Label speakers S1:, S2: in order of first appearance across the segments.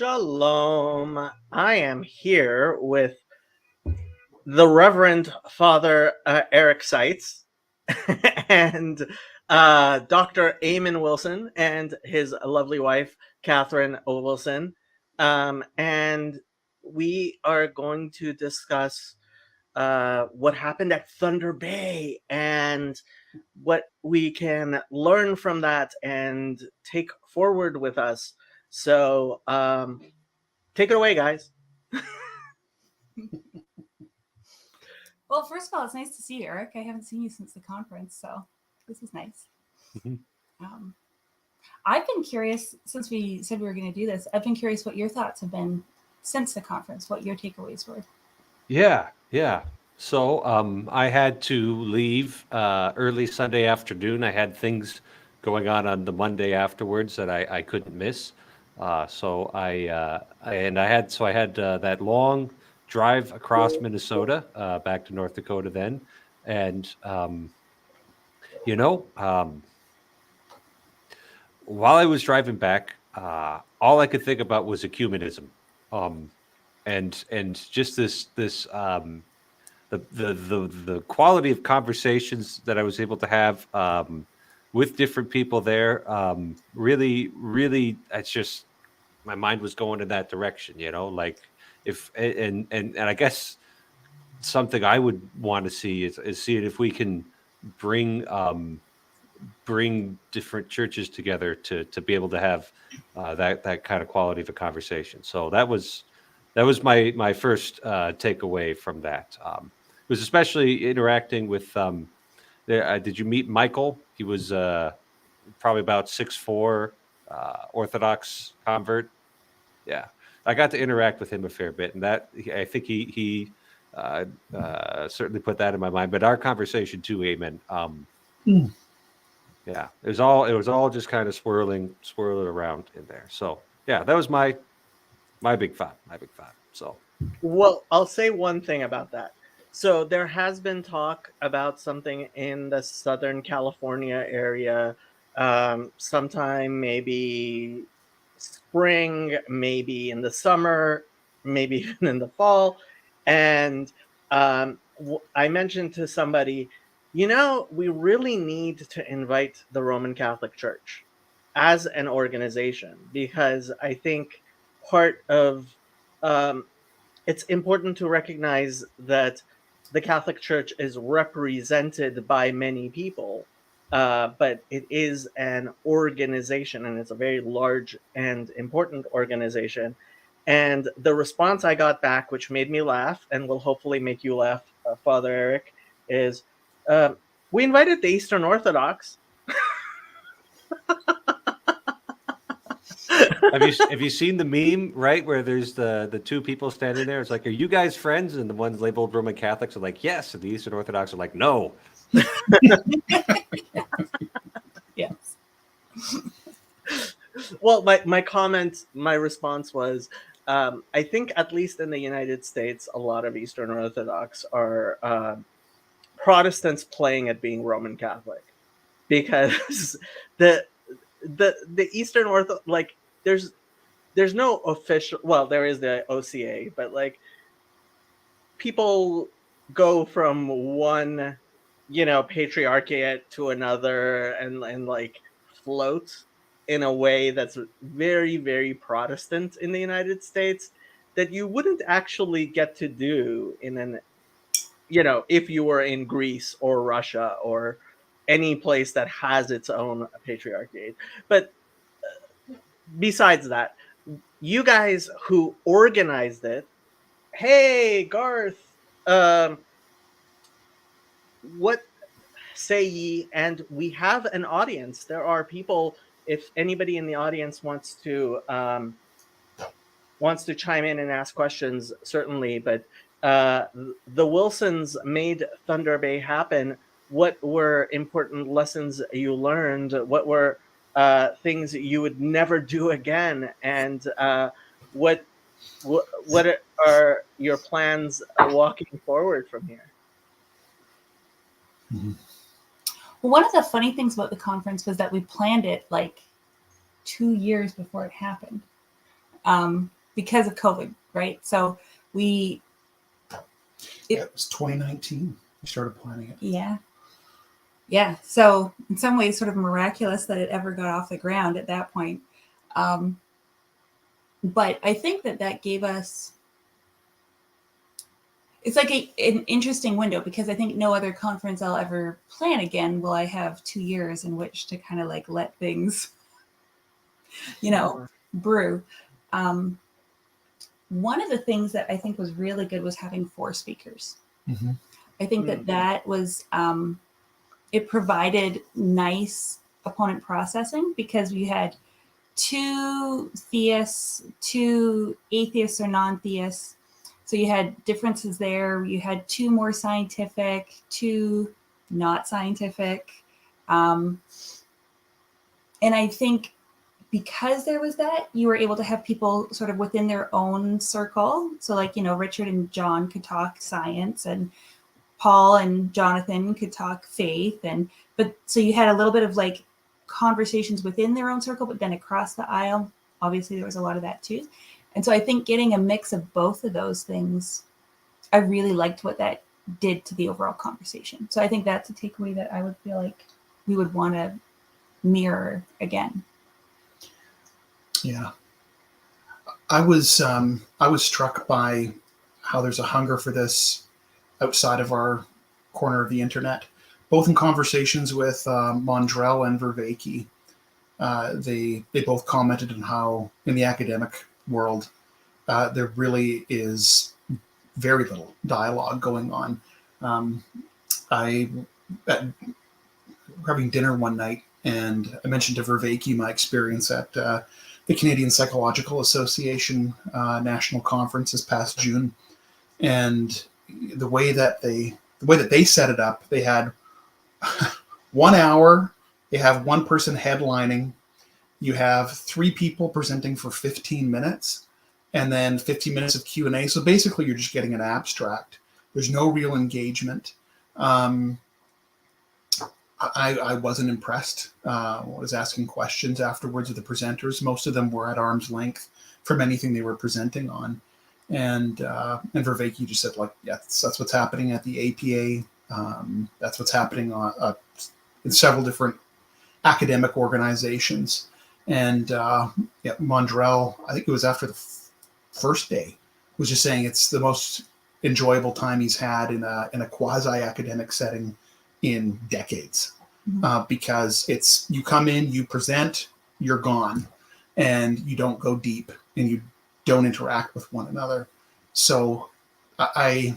S1: Shalom. I am here with the Reverend Father Eric Seitz and Dr. Eamon Wilson and his lovely wife, Kathryn Wilson. And we are going to discuss what happened at Thunder Bay and what we can learn from that and take forward with us. So, take it away, guys.
S2: Well, first of all, it's nice to see you, Eric. I haven't seen you since the conference, so this is nice. I've been curious, since we said we were going to do this, I've been curious what your thoughts have been since the conference, what your takeaways were.
S3: Yeah. So I had to leave early Sunday afternoon. I had things going on the Monday afterwards that I couldn't miss. So I had that long drive across Minnesota back to North Dakota then, and while I was driving back, all I could think about was ecumenism, and just this the quality of conversations that I was able to have with different people there. Really, it's just my mind was going in that direction. Like if and I guess something I would want to see is seeing if we can bring different churches together to be able to have that kind of quality of a conversation. So that was my first takeaway from that. It was especially interacting with. Did you meet Michael? He was probably about 6'4", Orthodox convert. Yeah, I got to interact with him a fair bit, and that I think he certainly put that in my mind. But our conversation too, Eamon. Yeah, it was all just kind of swirling around in there. So yeah, that was my big five. So
S1: Well, I'll say one thing about that. So there has been talk about something in the Southern California area, sometime maybe spring, maybe in the summer, maybe even in the fall. And I mentioned to somebody, we really need to invite the Roman Catholic Church as an organization, because I think part of it's important to recognize that the Catholic Church is represented by many people, but it is an organization, and it's a very large and important organization. And the response I got back, which made me laugh and will hopefully make you laugh, Father Eric, is we invited the Eastern Orthodox.
S3: Have you seen the meme, right, where there's the two people standing there? It's like, are you guys friends? And the ones labeled Roman Catholics are like, yes, and the Eastern Orthodox are like, no.
S2: Yes.
S1: Well, my response was, I think at least in the United States, a lot of Eastern Orthodox are Protestants playing at being Roman Catholic, because the Eastern Orthodox, like, there's no official, well, there is the OCA, but like people go from one, patriarchate to another and like float in a way that's very, very Protestant in the United States, that you wouldn't actually get to do in an, if you were in Greece or Russia or any place that has its own patriarchate. But besides that, you guys who organized it, hey Garth, what say ye? And we have an audience. There are people. If anybody in the audience wants to chime in and ask questions, certainly. But the Wilsons made Thunder Bay happen. What were important lessons you learned? What were things you would never do again? And what are your plans walking forward from here?
S2: Well, one of the funny things about the conference was that we planned it like 2 years before it happened. because of COVID, right? So it
S4: was 2019. We started planning it.
S2: Yeah. So in some ways, sort of miraculous that it ever got off the ground at that point. But I think that gave us, it's like an interesting window, because I think no other conference I'll ever plan again will I have 2 years in which to kind of like let things, brew. One of the things that I think was really good was having 4 speakers.
S4: Mm-hmm.
S2: I think that was, it provided nice opponent processing, because we had 2 theists, 2 atheists or non-theists. So you had differences there. You had 2 more scientific, 2 not scientific. And I think because there was that, you were able to have people sort of within their own circle. So like, Richard and John could talk science, and Paul and Jonathan could talk faith. But so you had a little bit of like conversations within their own circle, but then across the aisle, obviously there was a lot of that too. And so I think getting a mix of both of those things, I really liked what that did to the overall conversation. So I think that's a takeaway that I would feel like we would want to mirror again.
S4: Yeah. I was struck by how there's a hunger for this outside of our corner of the internet, both in conversations with Mondrell and Vervaeke. They both commented on how in the academic world there really is very little dialogue going on. I having dinner one night, and I mentioned to Vervaeke my experience at the Canadian Psychological Association National Conference this past June, and the way that they set it up, they had 1 hour. They have one person headlining. You have 3 people presenting for 15 minutes, and then 15 minutes of Q&A. So basically, you're just getting an abstract. There's no real engagement. I wasn't impressed. I was asking questions afterwards of the presenters. Most of them were at arm's length from anything they were presenting on. And Vervaeke just said, like, yeah, that's what's happening at the APA. That's what's happening in several different academic organizations. And Mondrell, I think it was after the first day, was just saying it's the most enjoyable time he's had in a quasi-academic setting in decades. Because it's, you come in, you present, you're gone, and you don't go deep, and you don't interact with one another. So I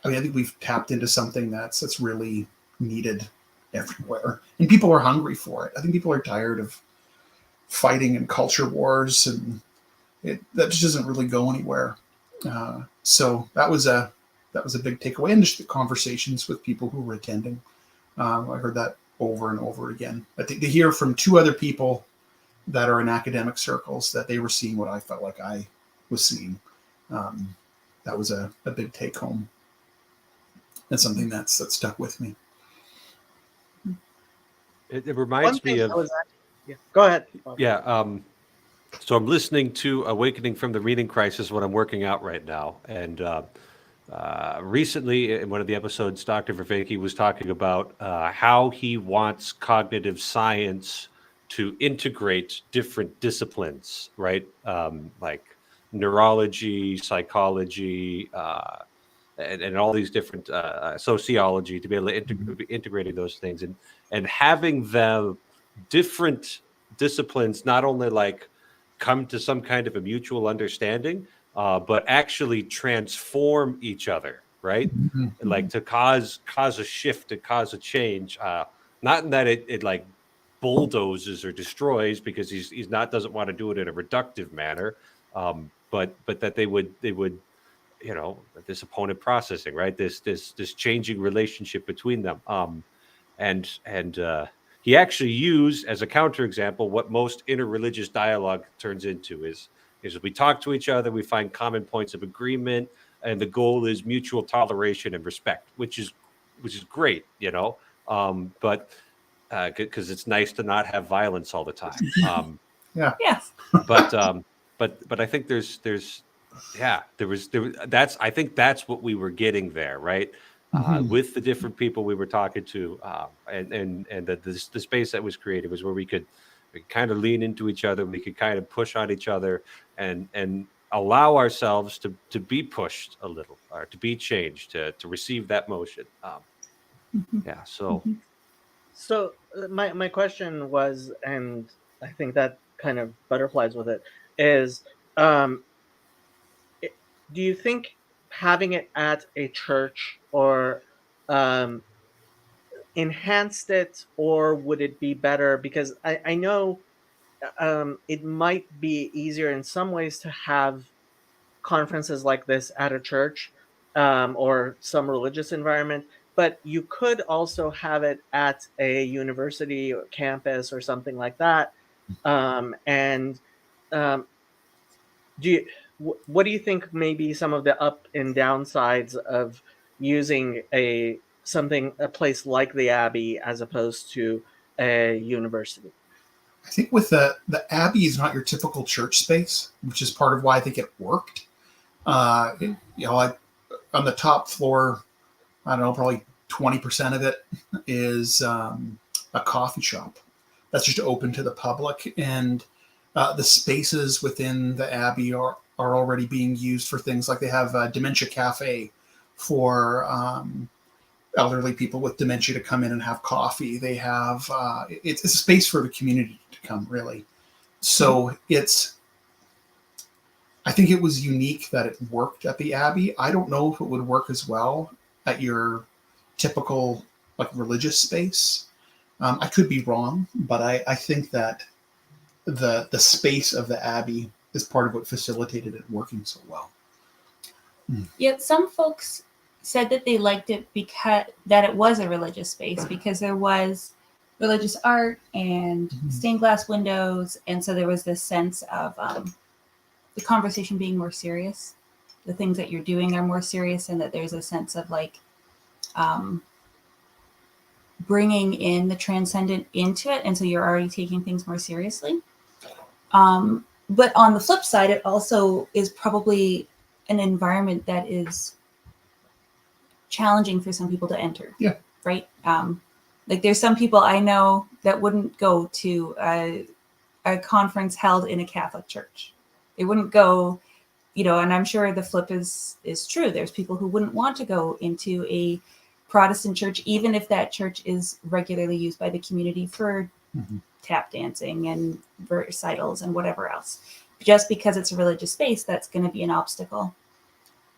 S4: think we've tapped into something that's really needed everywhere, and people are hungry for it. I think people are tired of fighting and culture wars, and that just doesn't really go anywhere. So that was a big takeaway, and just the conversations with people who were attending. I heard that over and over again. I think to hear from 2 other people that are in academic circles that they were seeing what I felt like I was seeing. That was a big take home, and something that stuck with me.
S3: It reminds me of.
S1: Go ahead.
S3: Yeah. So I'm listening to Awakening from the Reading Crisis when I'm working out right now. And recently in one of the episodes, Dr. Vervaeke was talking about how he wants cognitive science to integrate different disciplines, right? Like neurology, psychology, and all these different sociology, to be able to integrating those things and having the different disciplines not only like come to some kind of a mutual understanding, but actually transform each other, right?
S4: Mm-hmm.
S3: Like to cause a shift, to cause a change. Not in that it like bulldozes or destroys, because he's not doesn't want to do it in a reductive manner, but that they would this opponent processing, right? This changing relationship between them. And he actually used as a counterexample what most interreligious dialogue turns into is we talk to each other, we find common points of agreement, and the goal is mutual toleration and respect, which is great, but because it's nice to not have violence all the time.
S4: Yeah.
S2: Yes.
S3: But but I think I think that's what we were getting there, right? With the different people we were talking to, and the space that was created was where we could kind of lean into each other. We could kind of push on each other and allow ourselves to be pushed a little, or to be changed, to receive that motion. Yeah. So
S1: So my question was, and I think that kind of butterflies with it, is um, do you think having it at a church or um, enhanced it, or would it be better? Because I know it might be easier in some ways to have conferences like this at a church or some religious environment, but you could also have it at a university or campus or something like that. And um, do you, what do you think may be some of the up and downsides of using a place like the Abbey as opposed to a university?
S4: I think with the Abbey is not your typical church space, which is part of why I think it worked. Like on the top floor, I don't know, probably 20% of it is a coffee shop that's just open to the public, and the spaces within the Abbey are already being used for things like they have a dementia cafe for elderly people with dementia to come in and have coffee. They have it's a space for the community to come, really. So I think it was unique that it worked at the Abbey. I don't know if it would work as well at your typical like religious space. I could be wrong, but I think that the space of the Abbey is part of what facilitated it working so well.
S2: Yet some folks said that they liked it because that it was a religious space, because there was religious art and stained glass windows, and so there was this sense of the conversation being more serious. The things that you're doing are more serious, and that there's a sense of like bringing in the transcendent into it, and so you're already taking things more seriously. But on the flip side, it also is probably an environment that is challenging for some people to enter.
S4: Yeah.
S2: Right. Like there's some people I know that wouldn't go to a conference held in a Catholic church. They wouldn't go, and I'm sure the flip is true. There's people who wouldn't want to go into a Protestant church, even if that church is regularly used by the community for tap dancing and recitals and whatever else. Just because it's a religious space, that's going to be an obstacle.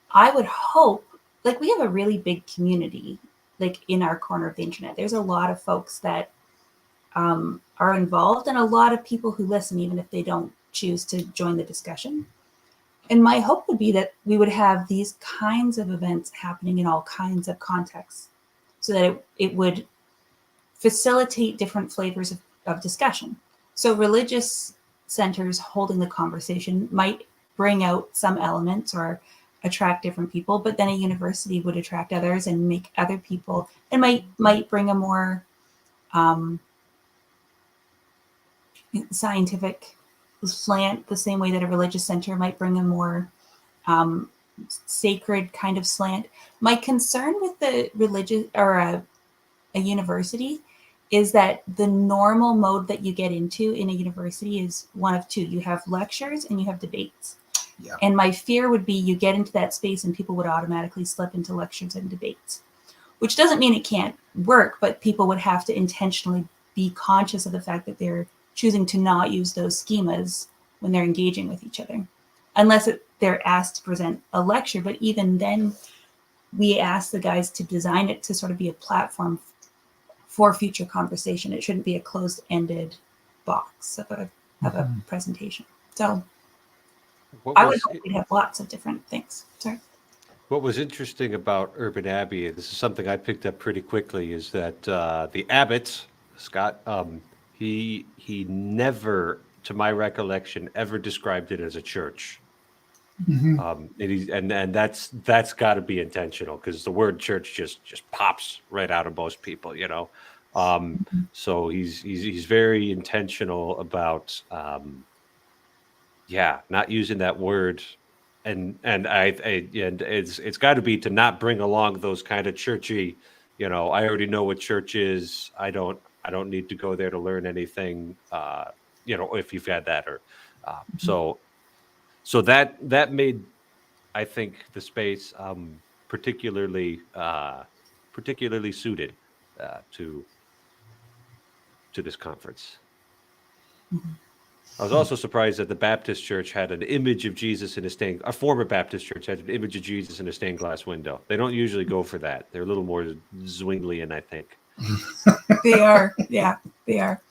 S2: I would hope, like we have a really big community, like in our corner of the internet. There's a lot of folks that are involved, and a lot of people who listen, even if they don't choose to join the discussion. And my hope would be that we would have these kinds of events happening in all kinds of contexts, so that it would facilitate different flavors of discussion. So religious centers holding the conversation might bring out some elements or attract different people, but then a university would attract others and make other people, and might bring a more scientific slant, the same way that a religious center might bring a more sacred kind of slant. My concern with the religious or a university is that the normal mode that you get into in a university is one of two. You have lectures and you have debates.
S4: Yeah.
S2: And my fear would be you get into that space and people would automatically slip into lectures and debates, which doesn't mean it can't work, but people would have to intentionally be conscious of the fact that they're choosing to not use those schemas when they're engaging with each other, unless they're asked to present a lecture. But even then, we ask the guys to design it to sort of be a platform for future conversation. It shouldn't be a closed-ended box of a presentation. So I would hope we'd have lots of different things. Sorry.
S3: What was interesting about Urban Abbey, this is something I picked up pretty quickly, is that the abbot, Scott, he never, to my recollection, ever described it as a church. And that's got to be intentional, because the word church just pops right out of most people, So he's very intentional about not using that word, and it's got to be to not bring along those kind of churchy, I already know what church is. I don't need to go there to learn anything. If you've had that, or so that made, I think, the space particularly suited to this conference.
S2: Mhm.
S3: I was also surprised that the Baptist church had an image of Jesus in a former Baptist church had an image of Jesus in a stained glass window. They don't usually go for that. They're a little more Zwinglian, I think.
S2: They are. Yeah, they are.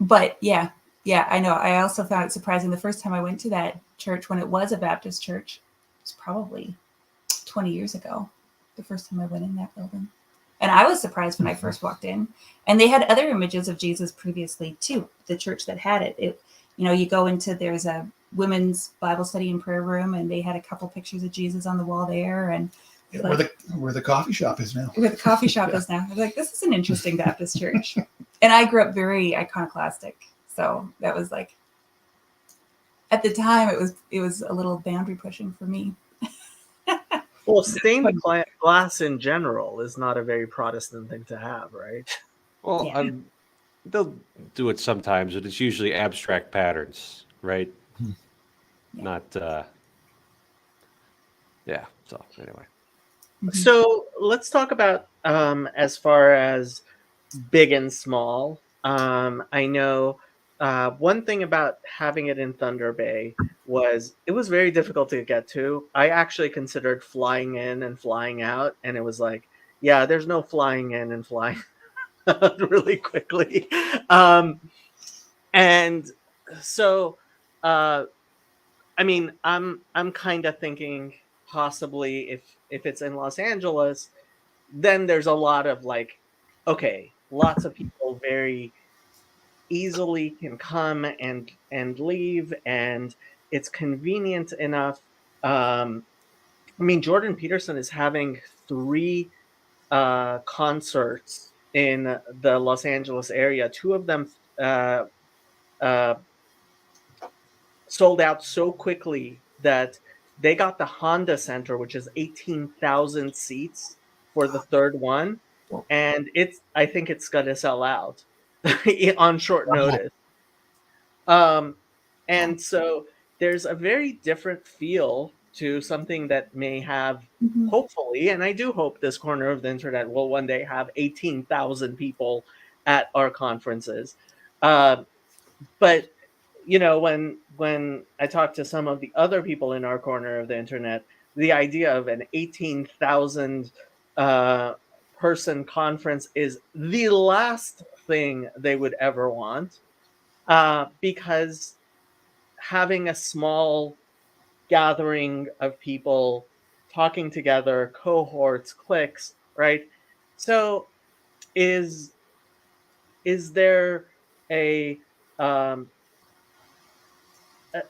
S2: But yeah, I know. I also found it surprising the first time I went to that church when it was a Baptist church. It was probably 20 years ago, the first time I went in that building. And I was surprised when I first walked in. And they had other images of Jesus previously too, the church that had it. You go into, there's a women's Bible study and prayer room, and they had a couple pictures of Jesus on the wall there. And
S4: where the coffee shop is now.
S2: Where the coffee shop is now. I was like, this is an interesting Baptist church. And I grew up very iconoclastic. So that was like, at the time, it was a little boundary pushing for me.
S1: Well, stained glass in general is not a very Protestant thing to have, right?
S3: Well,
S2: Yeah.
S3: they'll do it sometimes, but it's usually abstract patterns, right?
S4: Hmm.
S2: Yeah.
S3: Not, So anyway,
S1: So let's talk about as far as big and small. I know one thing about having it in Thunder Bay was it was very difficult to get to. I actually considered flying in and flying out, and it was like, yeah, there's no flying in and flying out really quickly. And so, I mean, I'm kind of thinking possibly if it's in Los Angeles, then there's a lot of like, okay, lots of people very easily can come and leave, and it's convenient enough. I mean, Jordan Peterson is having 3 concerts in the Los Angeles area. 2 of them uh, uh, sold out so quickly that they got the Honda Center, which is 18,000 seats for the third one, and I think it's going to sell out on short notice. And so there's a very different feel to something that may have,
S2: Mhm.
S1: hopefully, and I do hope this corner of the internet will one day have 18,000 people at our conferences. But when I talk to some of the other people in our corner of the internet, the idea of an 18,000 person conference is the last thing they would ever want, because having a small gathering of people talking together, cohorts, cliques, right? So is there a um,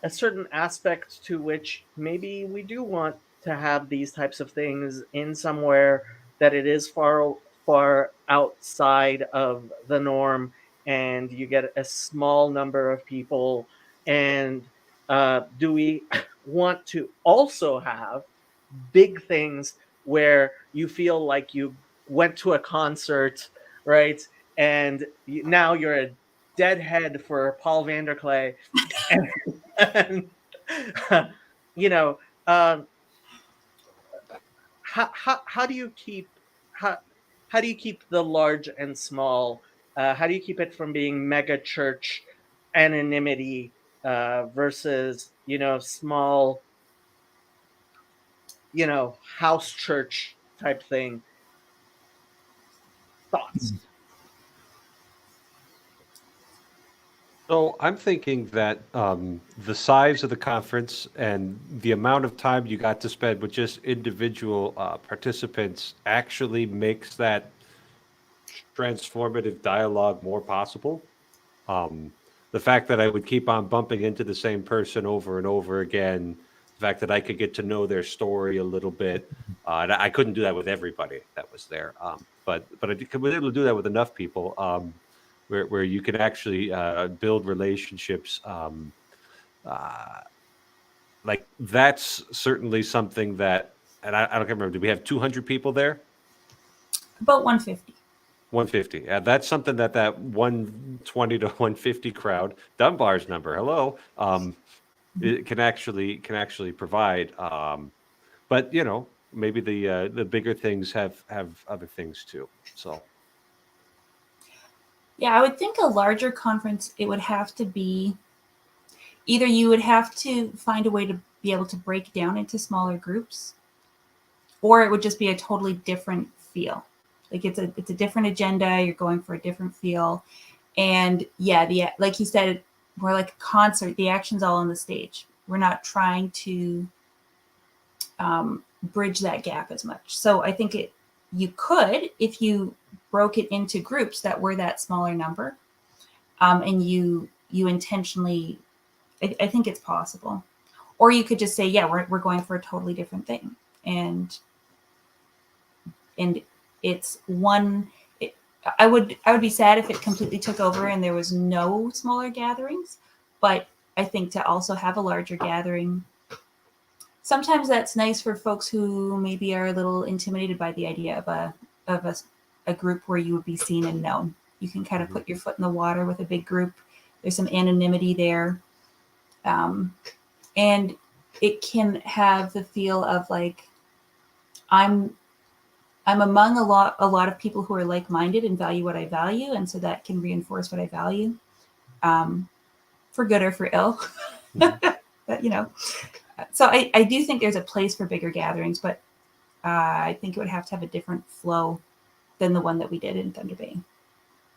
S1: a certain aspect to which maybe we do want to have these types of things in somewhere that it is far outside of the norm, and you get a small number of people, and do we want to also have big things where you feel like you went to a concert, right, and now you're a deadhead for Paul Vanderklay, and you know, um, how do you keep how how do you keep the large and small? How do you keep it from being mega church anonymity versus small house church type thing? Thoughts?
S3: so I'm thinking that the size of the conference and the amount of time you got to spend with just individual participants actually makes that transformative dialogue more possible. Um, the fact that I would keep on bumping into the same person over and over again, the fact that I could get to know their story a little bit, and I couldn't do that with everybody that was there, but was able to do that with enough people. where you can actually build relationships. Like that's certainly something that, and I don't remember. Did we have 200 people there?
S2: About 150.
S3: 150. That's something that 120 to 150 crowd, Dunbar's number. Hello. It can actually provide. But maybe the bigger things have other things too. So
S2: Yeah, I would think a larger conference, it would have to be either you would have to find a way to be able to break down into smaller groups, or it would just be a totally different feel. Like it's a different agenda. You're going for a different feel, and yeah, like you said, we're like a concert. The action's all on the stage. We're not trying to bridge that gap as much. So I think you could, if you broke it into groups that were that smaller number, and you intentionally, I think it's possible. Or you could just say, yeah, we're going for a totally different thing, and it's one. I would be sad if it completely took over and there was no smaller gatherings, but I think to also have a larger gathering, sometimes that's nice for folks who maybe are a little intimidated by the idea of a group where you would be seen and known. You can kind of put your foot in the water with a big group. There's some anonymity there, and it can have the feel of like I'm among a lot of people who are like-minded and value what I value, and so that can reinforce what I value, for good or for ill. But so I do think there's a place for bigger gatherings, but I think it would have to have a different flow than the one that we did in Thunder Bay.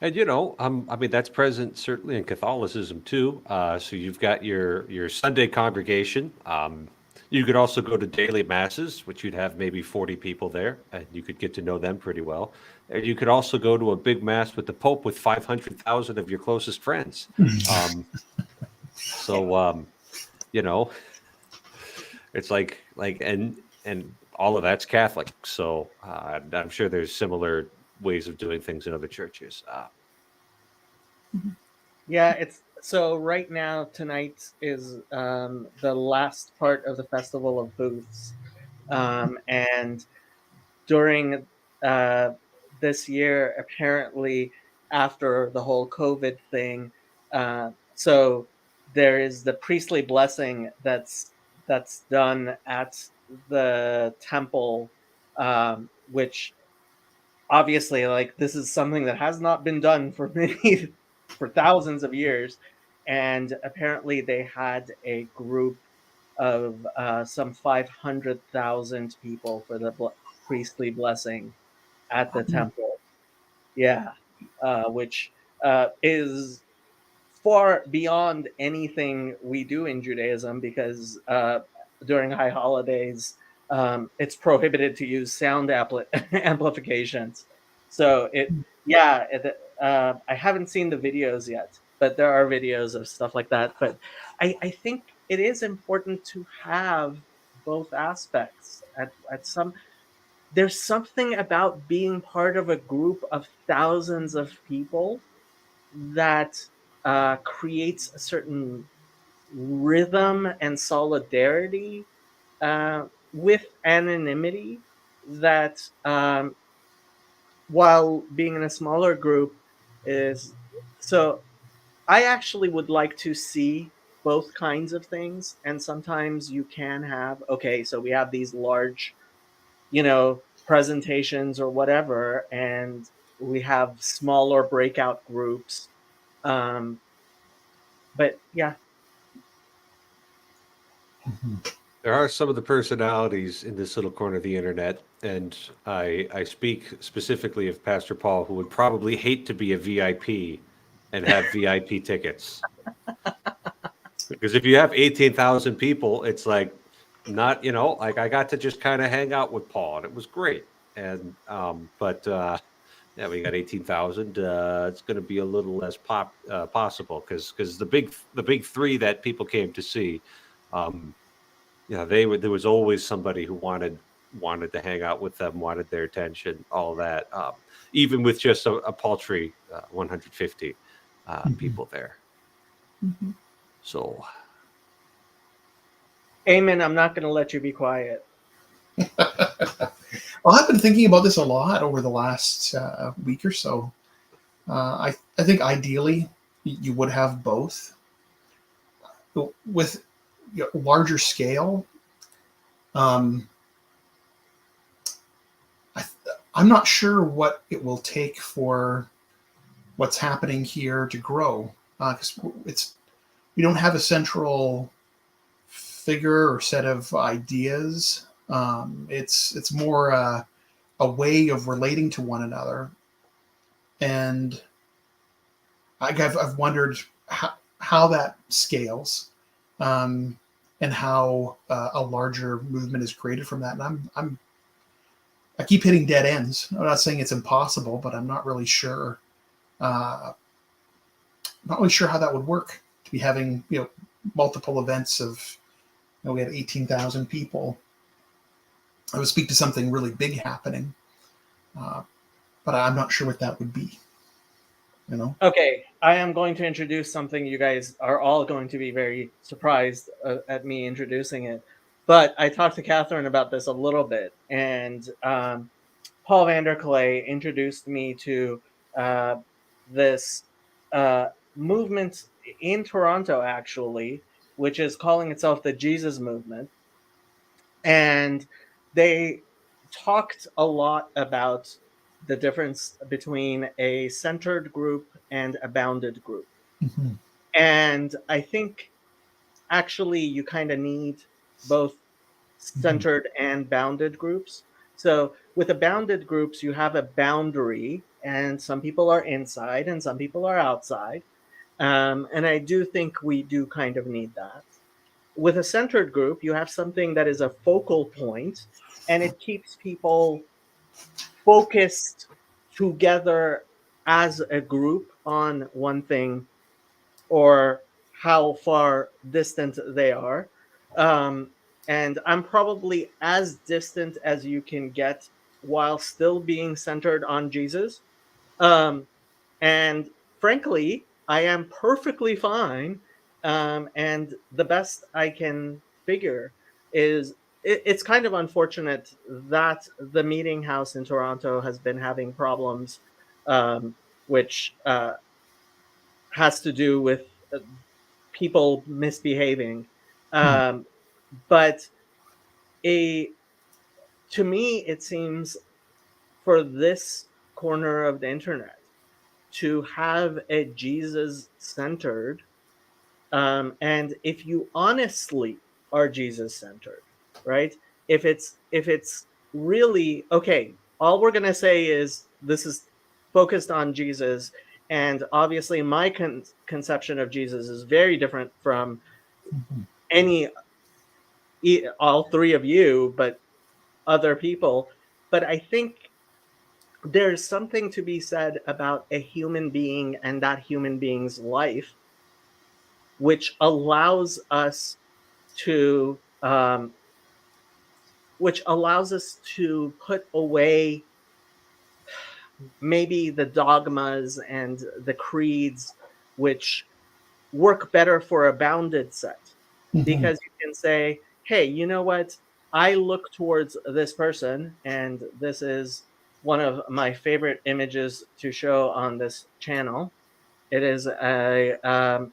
S3: And I mean that's present certainly in Catholicism too. So you've got your Sunday congregation. You could also go to daily masses, which you'd have maybe 40 people there, and you could get to know them pretty well. And you could also go to a big mass with the Pope with 500,000 of your closest friends. So it's like and all of that's Catholic. So I'm sure there's similar ways of doing things in other churches.
S1: Yeah, it's so right now tonight is the last part of the Festival of Booths, and during this year, apparently after the whole COVID thing, so there is the priestly blessing that's done at the temple, which obviously, like, this is something that has not been done for for thousands of years, and apparently they had a group of some 500,000 people for the priestly blessing at the temple. Yeah, which is far beyond anything we do in Judaism, because during high holidays, it's prohibited to use sound amplifications. So I haven't seen the videos yet, but there are videos of stuff like that. But I think it is important to have both aspects at some. There's something about being part of a group of thousands of people that creates a certain rhythm and solidarity with anonymity that, while being in a smaller group, is so. I actually would like to see both kinds of things, and sometimes you can have, okay, so we have these large, presentations or whatever, and we have smaller breakout groups. But yeah.
S3: There are some of the personalities in this little corner of the internet, and I speak specifically of Pastor Paul, who would probably hate to be a VIP and have VIP tickets. Because if you have 18,000 people, it's like not, like I got to just kind of hang out with Paul, and it was great. And yeah, we got 18,000. It's going to be a little less possible because the big three that people came to see, there was always somebody who wanted to hang out with them, wanted their attention, all that. Even with just a paltry 150 people there.
S2: Mm-hmm.
S3: So,
S1: Eamon, I'm not going to let you be quiet.
S4: Well, I've been thinking about this a lot over the last week or so. I think ideally you would have both. With larger scale, um, I'm not sure what it will take for what's happening here to grow, because we don't have a central figure or set of ideas. It's more a way of relating to one another, and I've wondered how that scales, um, and how a larger movement is created from that. And I keep hitting dead ends. I'm not saying it's impossible, but I'm not really sure. Not really sure how that would work to be having multiple events of we had 18,000 people. I would speak to something really big happening, but I'm not sure what that would be.
S1: Okay, I am going to introduce something. You guys are all going to be very surprised at me introducing it. But I talked to Kathryn about this a little bit, and Paul Vanderklay introduced me to this movement in Toronto, actually, which is calling itself the Jesus Movement. And they talked a lot about the difference between a centered group and a bounded group.
S4: Mm-hmm.
S1: And I think actually you kind of need both centered and bounded groups. So with the bounded groups, you have a boundary, and some people are inside and some people are outside. And I do think we do kind of need that. With a centered group, you have something that is a focal point, and it keeps people focused together as a group on one thing or how far distant they are. And I'm probably as distant as you can get while still being centered on Jesus. And frankly, I am perfectly fine. And the best I can figure is it's kind of unfortunate that the meeting house in Toronto has been having problems, which has to do with people misbehaving. But a to me, it seems for this corner of the internet to have a Jesus centered, and if you honestly are Jesus centered, right? If it's really okay, all we're gonna say is this is focused on Jesus, and obviously my conception of Jesus is very different from any all three of you, but other people. But I think there's something to be said about a human being and that human being's life, which allows us to put away maybe the dogmas and the creeds, which work better for a bounded set, because you can say, hey, you know what, I look towards this person, and this is one of my favorite images to show on this channel. It is a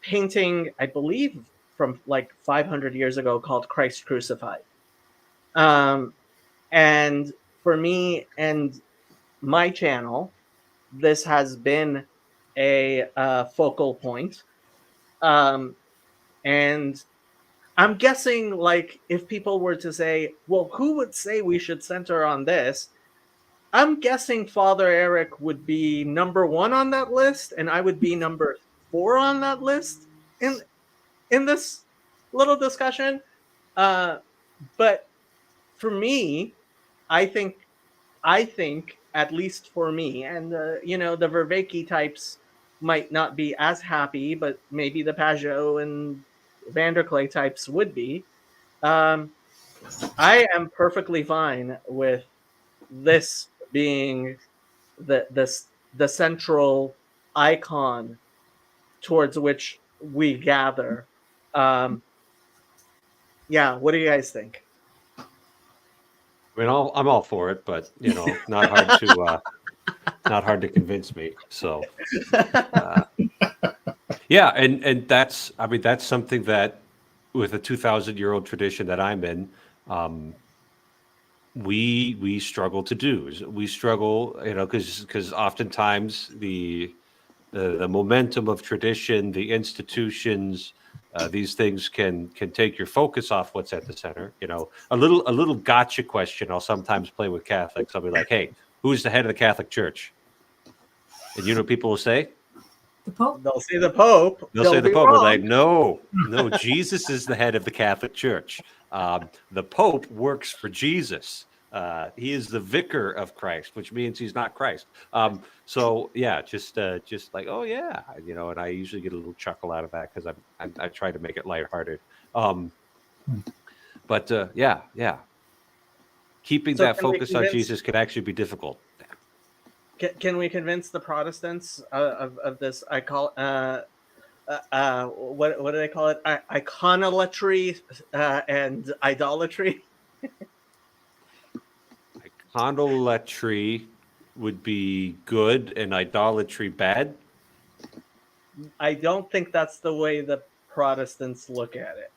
S1: painting, I believe, from like 500 years ago called Christ Crucified. And for me and my channel, this has been a focal point. And I'm guessing, like, if people were to say, well, who would say we should center on this? I'm guessing Father Eric would be number 1 on that list, and I would be number 4 on that list in this little discussion. But for me, I think at least for me, and the Vervaeke types might not be as happy, but maybe the Pajot and Vanderklay types would be. I am perfectly fine with this being the central icon towards which we gather. Yeah, what do you guys think?
S3: I mean, I'm all for it, but not hard to convince me. So, yeah, and that's something that with a 2,000-year-old tradition that I'm in, we struggle to do. We struggle, because oftentimes the momentum of tradition, the institutions, these things can take your focus off what's at the center. A little gotcha question I'll sometimes play with Catholics. I'll be like, "Hey, who's the head of the Catholic Church?" And people will say,
S2: The Pope.
S1: They'll say the Pope.
S3: they'll say the
S1: be
S3: Pope. We're
S1: wrong.
S3: like, no, Jesus is the head of the Catholic Church. The Pope works for Jesus. He is the vicar of Christ, which means he's not Christ. So yeah, just like, oh yeah, and I usually get a little chuckle out of that because I try to make it lighthearted. But yeah, keeping that focus on Jesus can actually be difficult.
S1: Can we convince the Protestants of this? I call what do they call it? Iconolatry and idolatry.
S3: Iconolatry would be good and idolatry bad.
S1: I don't think that's the way the Protestants look at it.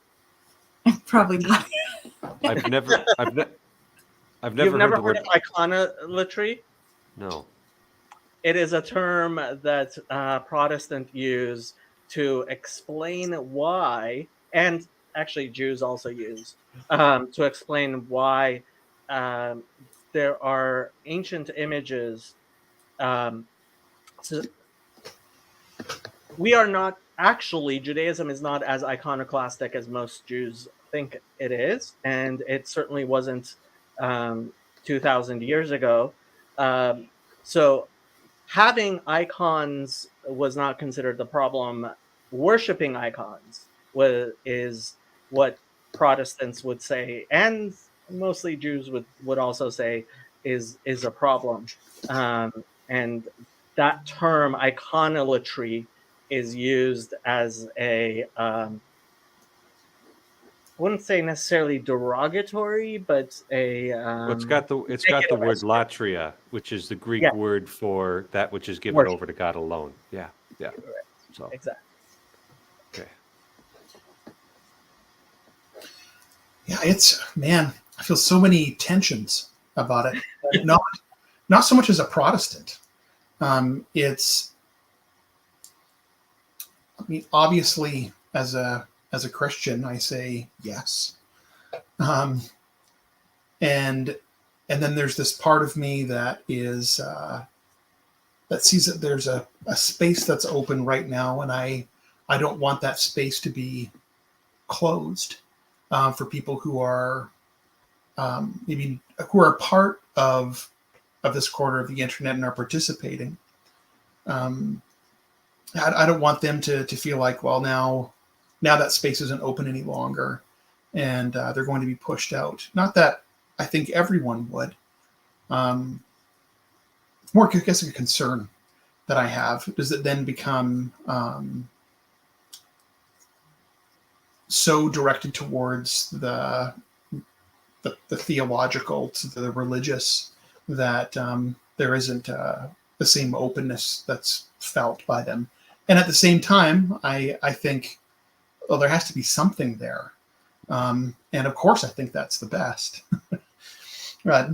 S2: Probably not.
S3: I've never
S1: You've never
S3: heard
S1: of iconolatry?
S3: No.
S1: It is a term that Protestants use to explain why, and actually Jews also use, to explain why there are ancient images. So we are not actually, Judaism is not as iconoclastic as most Jews think it is, and it certainly wasn't 2,000 years ago. So having icons was not considered the problem. Worshipping icons is what Protestants would say, and mostly Jews would also say is a problem. And that term iconolatry is used as a I wouldn't say necessarily derogatory, but a
S3: It's got the word latria, which is the Greek word for that which is given over to God alone. Yeah. So
S1: exactly.
S3: Okay.
S4: Yeah, I feel so many tensions about it. Not so much as a Protestant. Obviously, as a Christian, I say yes. And then there's this part of me that is that sees that there's a space that's open right now, and I don't want that space to be closed for people who are who are part of this corner of the internet and are participating. I don't want them to feel like, well, now that space isn't open any longer, and they're going to be pushed out. Not that I think everyone would. It's more, I guess, a concern that I have. Does it then become so directed towards the theological, to the religious, that there isn't the same openness that's felt by them? And at the same time, I think, well, there has to be something there. And of course, I think that's the best. Right.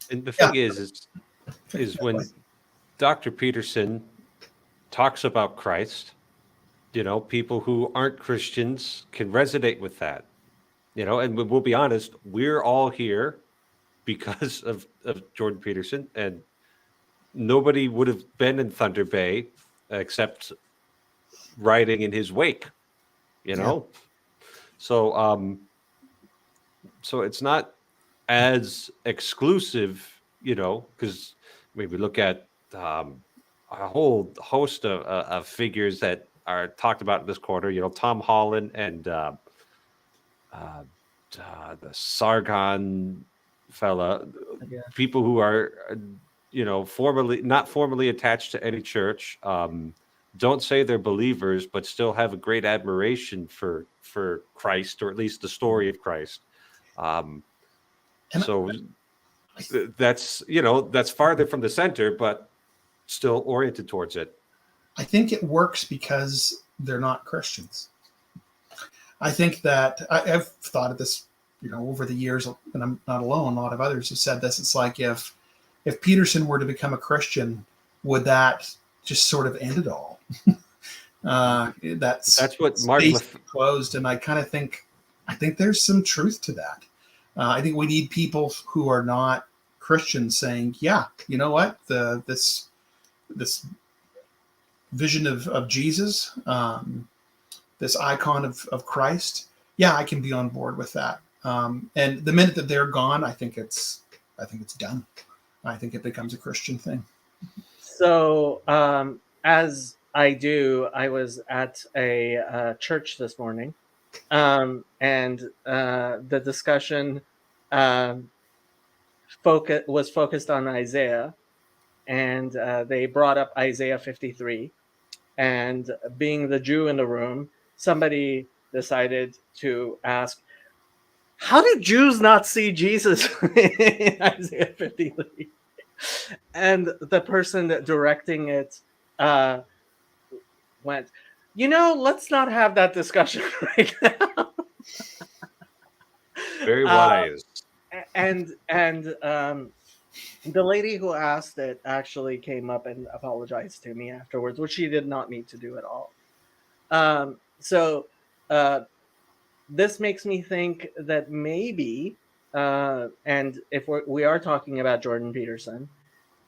S3: And the thing is when Dr. Peterson talks about Christ, people who aren't Christians can resonate with that. And we'll be honest, we're all here because of Jordan Peterson, and nobody would have been in Thunder Bay except riding in his wake,
S4: Yeah.
S3: So it's not as exclusive, because we look at a whole host of figures that are talked about in this quarter, Tom Holland and the Sargon fella, people who are not formally attached to any church, don't say they're believers, but still have a great admiration for Christ, or at least the story of Christ.
S4: And
S3: So that's farther from the center, but still oriented towards it.
S4: I think it works because they're not Christians. I think that I've thought of this, over the years, and I'm not alone. A lot of others have said this. It's like if Peterson were to become a Christian, would that just sort of end it all? That's
S3: what Mark
S4: closed, and I think there's some truth to that. I think we need people who are not Christians saying, "Yeah, you know what? This vision of Jesus, this icon of Christ. Yeah, I can be on board with that." And the minute that they're gone, I think it's done. I think it becomes a Christian thing.
S1: So, as I do, I was at a church this morning, and the discussion was focused on Isaiah, and they brought up Isaiah 53. And being the Jew in the room, somebody decided to ask, how do Jews not see Jesus in Isaiah 53? And the person directing it went, let's not have that discussion right now.
S3: Very wise.
S1: And the lady who asked it actually came up and apologized to me afterwards, which she did not need to do at all. So this makes me think that maybe, and if we are talking about Jordan Peterson,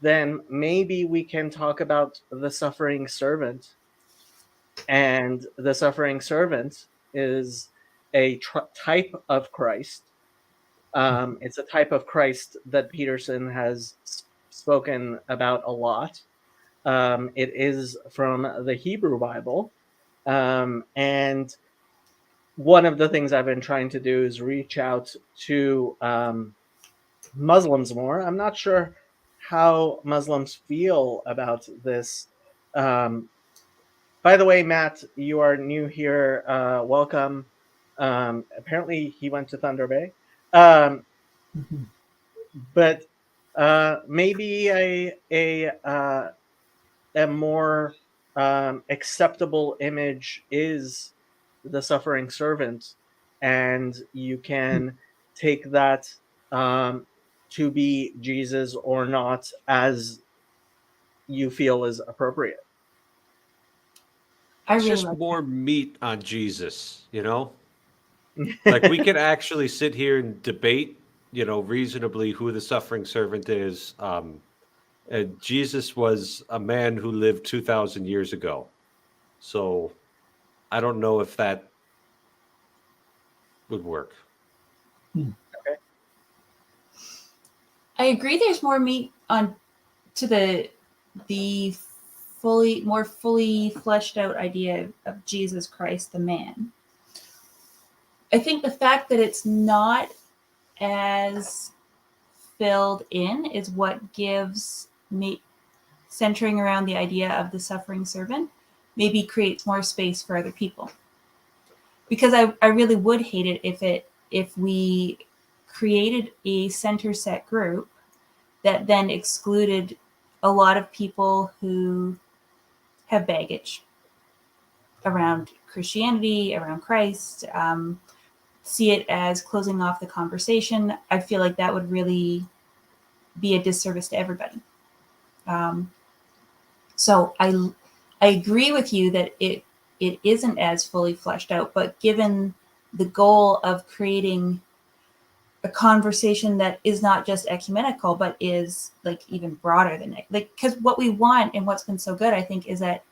S1: then maybe we can talk about the suffering servant. And the suffering servant is a type of Christ. It's a type of Christ that Peterson has spoken about a lot. It is from the Hebrew Bible. And one of the things I've been trying to do is reach out to Muslims more. I'm not sure how Muslims feel about this. By the way, Matt, you are new here. Welcome. Apparently, he went to Thunder Bay. But maybe a more acceptable image is the suffering servant, and you can take that to be Jesus or not as you feel is appropriate.
S3: It's just more meat on Jesus, Like we could actually sit here and debate, reasonably who the suffering servant is. And Jesus was a man who lived 2,000 years ago. So I don't know if that would work.
S1: Okay.
S2: I agree there's more meat to the more fully fleshed out idea of Jesus Christ, the man. I think the fact that it's not as filled in is what gives me, centering around the idea of the suffering servant, maybe creates more space for other people. Because I really would hate it if we created a center set group that then excluded a lot of people who have baggage around Christianity, around Christ, see it as closing off the conversation. I feel like that would really be a disservice to everybody. So I agree with you that it isn't as fully fleshed out, but given the goal of creating a conversation that is not just ecumenical, but is like even broader than it. Like, because what we want and what's been so good, I think, is that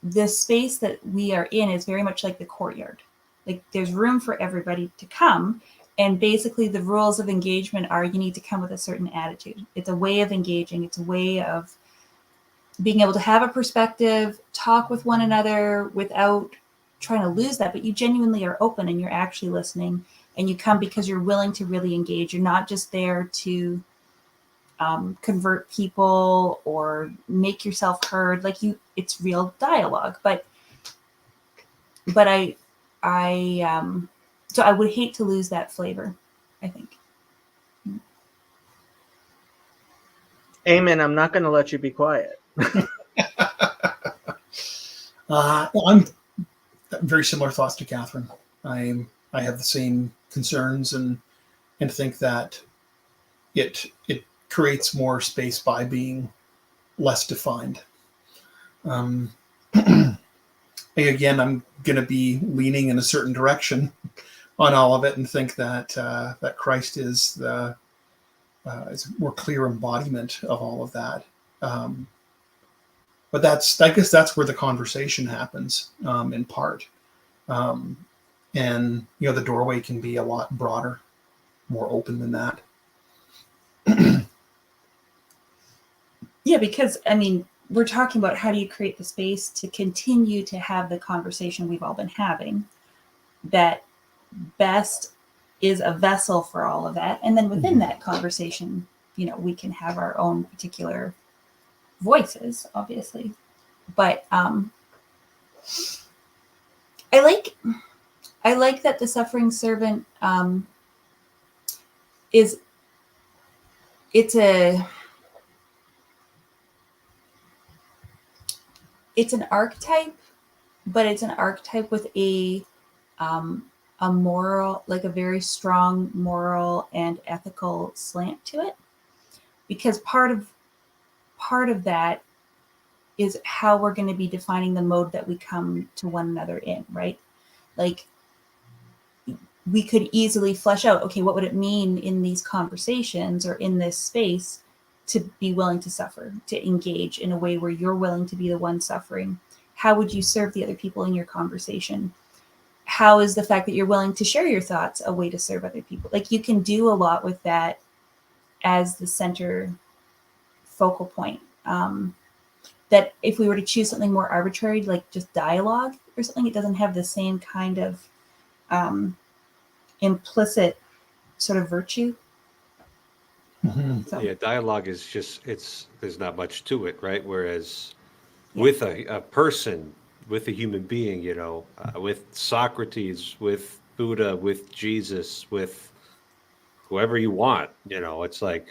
S2: the space that we are in is very much like the courtyard. Like there's room for everybody to come. And basically the rules of engagement are you need to come with a certain attitude. It's a way of engaging. It's a way of being able to have a perspective, talk with one another without trying to lose that, but you genuinely are open and you're actually listening, and you come because you're willing to really engage. You're not just there to convert people or make yourself heard. Like it's real dialogue. But so I would hate to lose that flavor, I think.
S1: Eamon, I'm not going to let you be quiet.
S4: I'm very similar thoughts to Kathryn. I have the same concerns and think that it creates more space by being less defined. Again, I'm going to be leaning in a certain direction on all of it and think that that Christ is a more clear embodiment of all of that. But I guess that's where the conversation happens, in part. And the doorway can be a lot broader, more open than that.
S2: Yeah, because we're talking about how do you create the space to continue to have the conversation we've all been having, that best is a vessel for all of that. And then within that conversation, we can have our own particular voices, obviously. But I like that the suffering servant it's an archetype, but it's an archetype with a moral, like a very strong moral and ethical slant to it, because part of that is how we're going to be defining the mode that we come to one another in, right? Like, we could easily flesh out, okay, what would it mean in these conversations or in this space to be willing to suffer, to engage in a way where you're willing to be the one suffering? How would you serve the other people in your conversation? How is the fact that you're willing to share your thoughts a way to serve other people? Like, you can do a lot with that as the center focal point. That if we were to choose something more arbitrary, like just dialogue or something, it doesn't have the same kind of implicit sort of virtue.
S4: Mm-hmm.
S2: So.
S3: Yeah, dialogue is just, there's not much to it, right? Whereas with a person, with a human being, with Socrates, with Buddha, with Jesus, with whoever you want, it's like,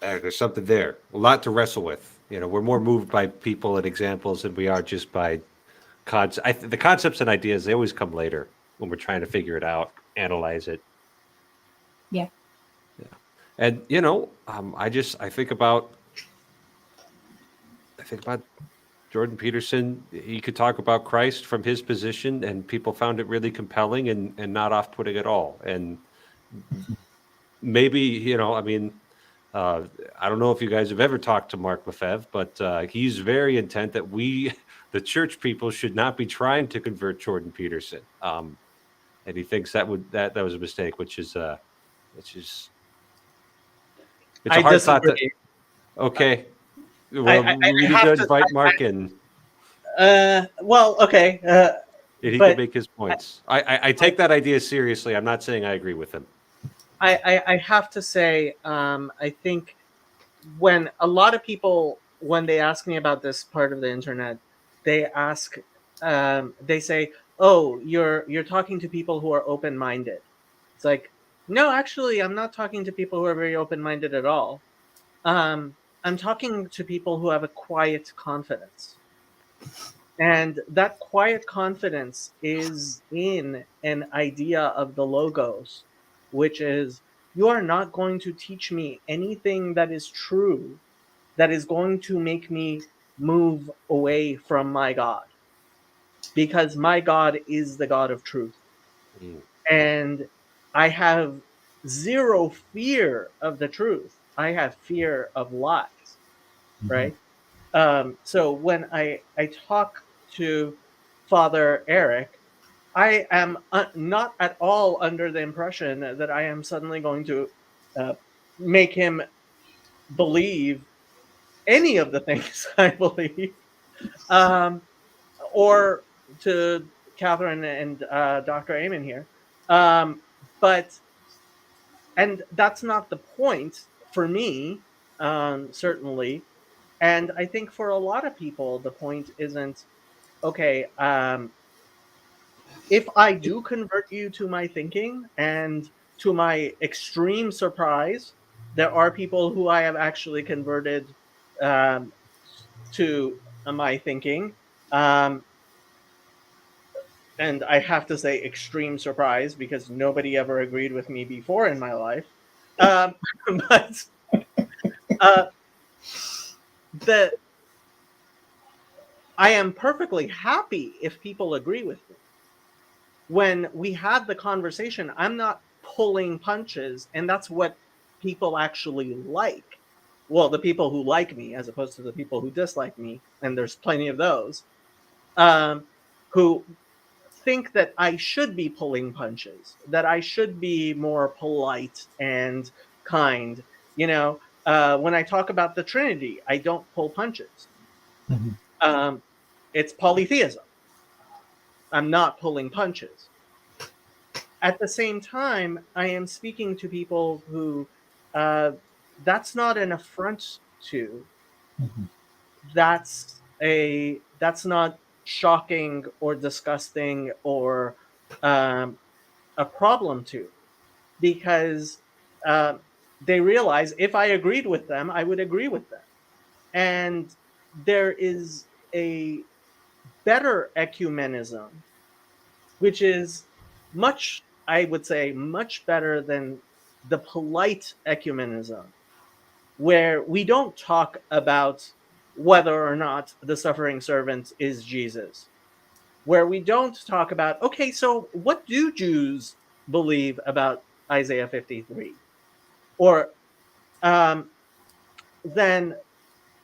S3: there's something there, a lot to wrestle with. We're more moved by people and examples than we are just by the concepts and ideas. They always come later when we're trying to figure it out, analyze it.
S2: Yeah.
S3: And I think about Jordan Peterson. He could talk about Christ from his position, and people found it really compelling and not off-putting at all. And maybe I don't know if you guys have ever talked to Mark Lefebvre, but he's very intent that we, the church people, should not be trying to convert Jordan Peterson. And he thinks that was a mistake, which is it's a hard thought to. Okay, well, we need to invite Mark in.
S1: Well, okay.
S3: And he can make his points. I take that idea seriously. I'm not saying I agree with him.
S1: I have to say, I think when a lot of people, when they ask me about this part of the internet, they say, "Oh, you're talking to people who are open-minded." It's like, no, actually, I'm not talking to people who are very open-minded at all. I'm talking to people who have a quiet confidence. And that quiet confidence is in an idea of the logos, which is, you are not going to teach me anything that is true, that is going to make me move away from my God. Because my God is the God of truth. And I have zero fear of the truth. I have fear of lies, right? So when I talk to Father Eric, I am not at all under the impression that I am suddenly going to make him believe any of the things I believe, or to Kathryn and Dr. Eamon here. But and that's not the point for me, certainly. And I think for a lot of people, the point isn't, okay, if I do convert you to my thinking, and to my extreme surprise, there are people who I have actually converted um, to my thinking. Um, and I have to say extreme surprise because nobody ever agreed with me before in my life. Um, but uh, the I am perfectly happy if people agree with me. When we had the conversation, I'm not pulling punches, and that's what people actually like. Well, the people who like me, as opposed to the people who dislike me, and there's plenty of those, um, who think that I should be pulling punches, that I should be more polite and kind. When I talk about the Trinity, I don't pull punches.
S4: Mhm.
S1: It's polytheism. I'm not pulling punches. At the same time, I am speaking to people who uh, that's not an affront to.
S4: Mhm.
S1: That's not shocking or disgusting or um, a problem to, because uh, they realize if I agreed with them, I would agree with them. And there is a better ecumenism, which is much, I would say, much better than the polite ecumenism, where we don't talk about whether or not the suffering servant is Jesus, where we don't talk about, okay, so what do Jews believe about Isaiah 53? Or um, then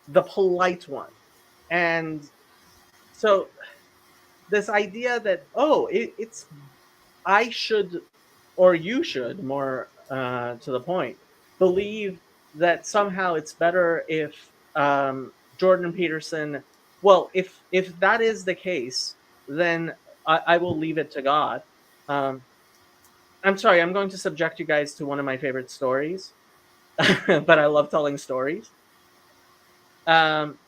S1: the polite one. And so this idea that, oh, it's I should, or you should, more to the point, believe that somehow it's better if Jordan Peterson. Well, if that is the case, then I will leave it to God. Um, I'm sorry, I'm going to subject you guys to one of my favorite stories, but I love telling stories. Um,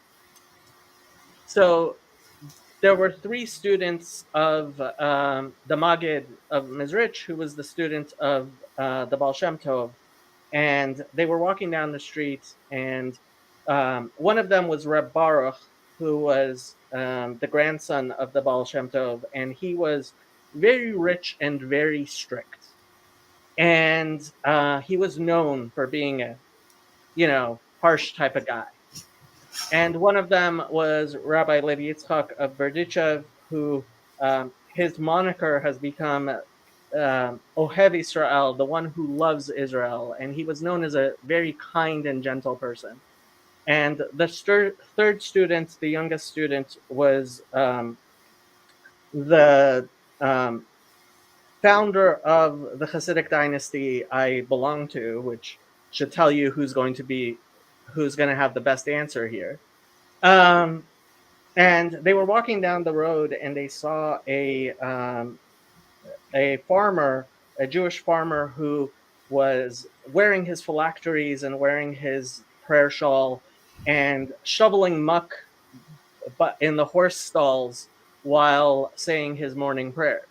S1: so there were three students of the Maggid of Mizrich, who was the student of the Baal Shem Tov, and they were walking down the street, and one of them was Reb Baruch, who was the grandson of the Baal Shem Tov, and he was very rich and very strict, and he was known for being a harsh type of guy. And one of them was Rabbi Levi Yitzchak of Berdichev, who his moniker has become Ohev Israel, the one who loves Israel, and he was known as a very kind and gentle person. And the third student, the youngest student, was the founder of the Hasidic dynasty I belong to, which should tell you who's going to have the best answer here. And they were walking down the road, and they saw a farmer, a Jewish farmer, who was wearing his phylacteries and wearing his prayer shawl and shoveling muck but in the horse stalls while saying his morning prayers.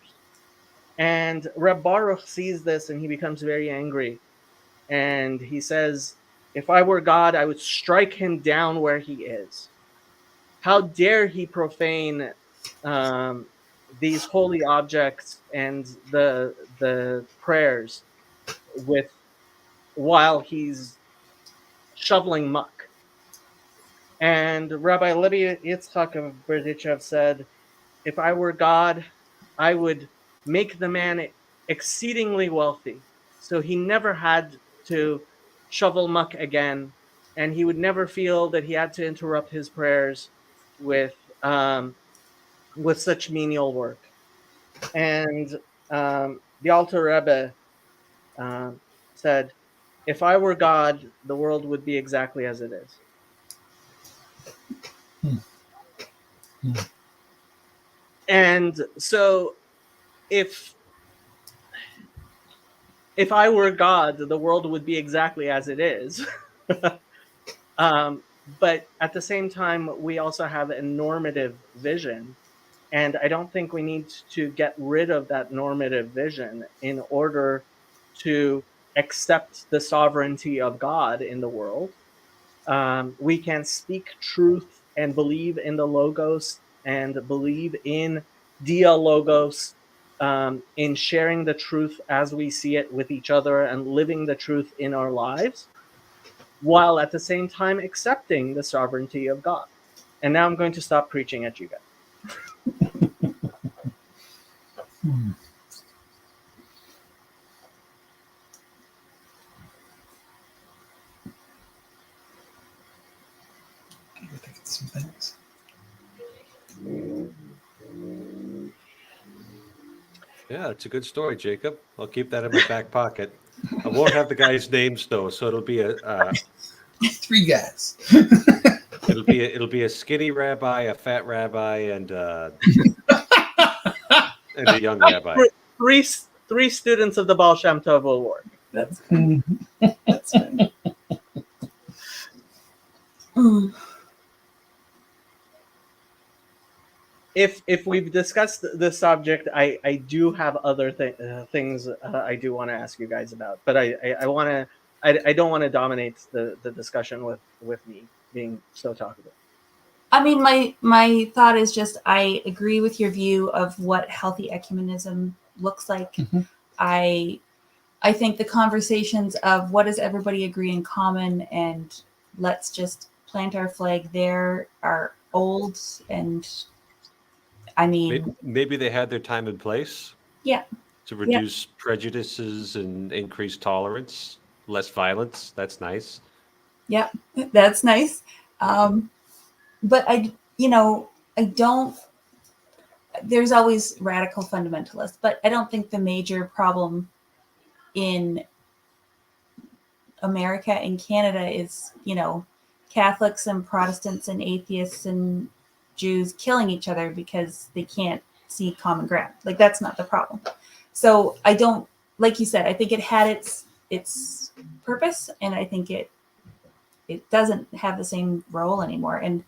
S1: And Reb Baruch sees this and he becomes very angry. And he says, if I were God, I would strike him down where he is. How dare he profane um, these holy objects and the prayers with while he's shoveling muck. And Rabbi Levi Yitzchak of Berdichev said, if I were God, I would make the man exceedingly wealthy, so he never had to shovel muck again, and he would never feel that he had to interrupt his prayers with um, with such menial work. And the Alter Rebbe said, if I were God, the world would be exactly as it is.
S4: Hmm. Hmm.
S1: And so if if I were God, the world would be exactly as it is. But at the same time, we also have a normative vision. And I don't think we need to get rid of that normative vision in order to accept the sovereignty of God in the world. We can speak truth and believe in the Logos and believe in dialogos, in sharing the truth as we see it with each other and living the truth in our lives, while at the same time accepting the sovereignty of God. And now I'm going to stop preaching at you guys.
S4: Hmm. I think it's some things.
S3: Yeah, it's a good story, Jacob. I'll keep that in my back pocket. I won't have the guy's names though, so it'll be a
S4: 3 guys.
S3: it'll be a skinny rabbi, a fat rabbi, and a young rabbi.
S1: Three students of the Baal Shem Tov will work.
S2: That's
S4: Mhm.
S2: that's funny. Mm.
S1: If we've discussed the subject, I do have other things I do want to ask you guys about, but I want to I don't want to dominate the discussion with me being so talkative.
S2: I mean, my thought is just I agree with your view of what healthy ecumenism looks like.
S4: Mhm.
S2: I think the conversations of what does everybody agree in common and let's just plant our flag there are old, and I mean,
S3: Maybe they had their time and place.
S2: Yeah.
S3: To reduce prejudices and increase tolerance, less violence. That's nice.
S2: yeah, that's nice. But I don't. There's always radical fundamentalists, but I don't think the major problem in America and Canada is, Catholics and Protestants and atheists and Jews killing each other because they can't see common ground. Like, that's not the problem. So I don't, like you said, I think it had its purpose, and I think it doesn't have the same role anymore. And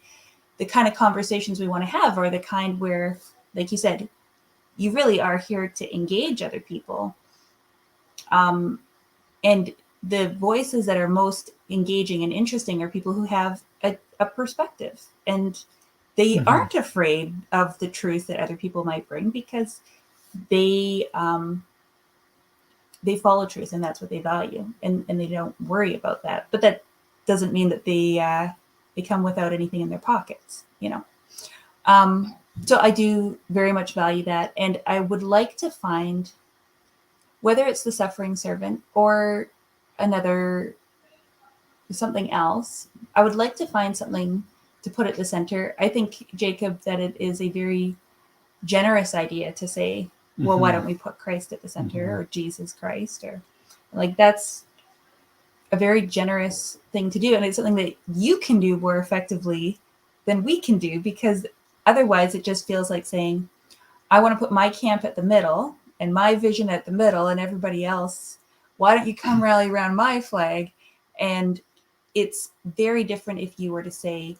S2: the kind of conversations we want to have are the kind where, like you said, you really are here to engage other people. And the voices that are most engaging and interesting are people who have a perspective, and they aren't afraid of the truth that other people might bring because they follow truth, and that's what they value, and they don't worry about that. But that doesn't mean that they come without anything in their pockets, So I do very much value that, and I would like to find, whether it's the suffering servant or something else, I would like to find something to put at the center. I think, Jacob, that it is a very generous idea to say, well, why don't we put Christ at the center, or Jesus Christ, or like, that's a very generous thing to do. And it's something that you can do more effectively than we can do, because otherwise it just feels like saying, I want to put my camp at the middle and my vision at the middle, and everybody else, why don't you come rally around my flag? And it's very different if you were to say,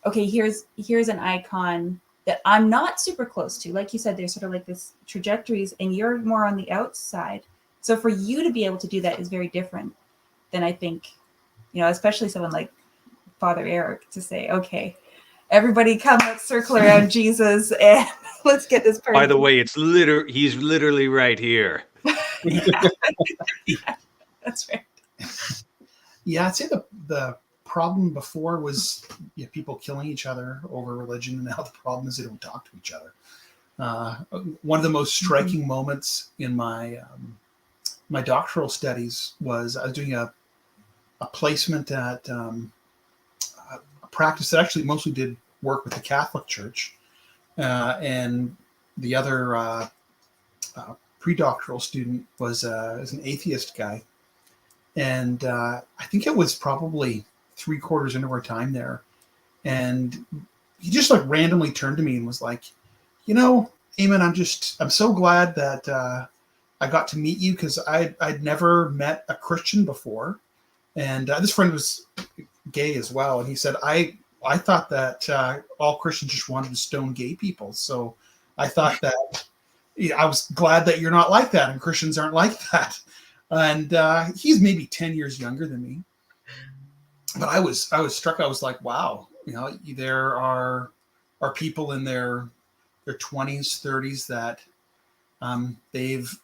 S2: okay, here's an icon that I'm not super close to. Like you said, there's sort of like this trajectories, and you're more on the outside. So for you to be able to do that is very different than, I think, especially someone like Father Eric, to say, okay, everybody come, let's circle around Jesus and let's get this person.
S3: By the way, he's literally right here.
S2: Yeah, that's right.
S4: Yeah, I'd say the problem before was people killing each other over religion, and now the problem is they don't talk to each other. One of the most striking moments in my my doctoral studies was I was doing a placement at a practice that actually mostly did work with the Catholic Church, and the other pre-doctoral student was an atheist guy. And I think it was probably 3/4 into our time there. And he just like randomly turned to me and was like, Eamon, I'm so glad that I got to meet you because I'd never met a Christian before, and this friend was gay as well, and he said I thought that all Christians just wanted to stone gay people, so I thought that I was glad that you're not like that, and Christians aren't like that. And he's maybe 10 years younger than me, but I was struck. I was like, wow, there are people in their 20s, 30s that they've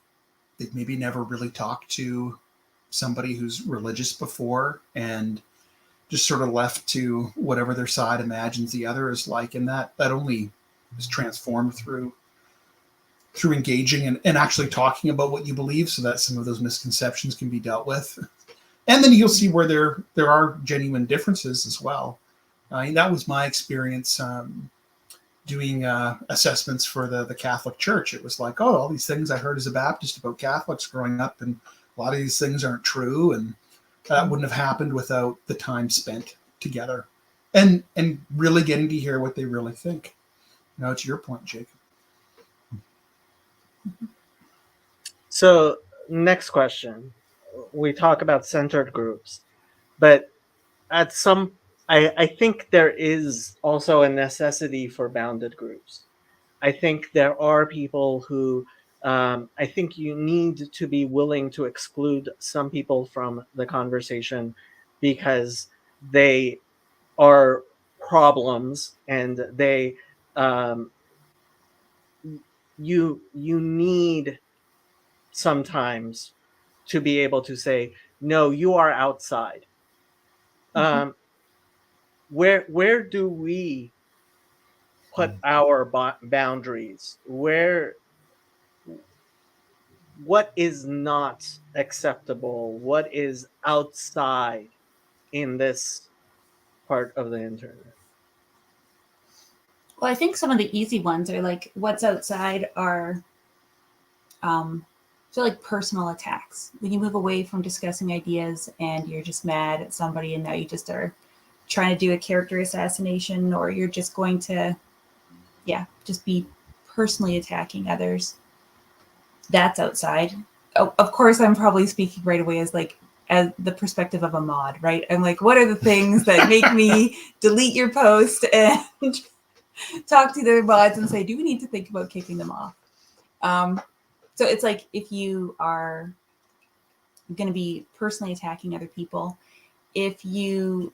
S4: maybe never really talked to somebody who's religious before, and just sort of left to whatever their side imagines the other is like, and that only is transformed through engaging and actually talking about what you believe, so that some of those misconceptions can be dealt with. And then you'll see where there are genuine differences as well. That was my experience doing assessments for the Catholic Church. It was like, oh, all these things I heard as a Baptist about Catholics growing up, and a lot of these things aren't true, and that wouldn't have happened without the time spent together and really getting to hear what they really think. To your point, Jacob.
S1: So, next question. We talk about centered groups, but at some, I think there is also a necessity for bounded groups. I think there are people who, I think you need to be willing to exclude some people from the conversation because they are problems, and they, you need sometimes to be able to say, no, you are outside. Where do we put our boundaries? What is not acceptable? What is outside in this part of the internet?
S2: Well, I think some of the easy ones are like, what's outside are so like personal attacks. When you move away from discussing ideas and you're just mad at somebody, and now you just are trying to do a character assassination, or you're just going to just be personally attacking others, that's outside. Oh, of course, I'm probably speaking right away as the perspective of a mod, right? I'm like, what are the things that make me delete your post and talk to their mods and say, do we need to think about kicking them off? So it's like, if you are going to be personally attacking other people, if you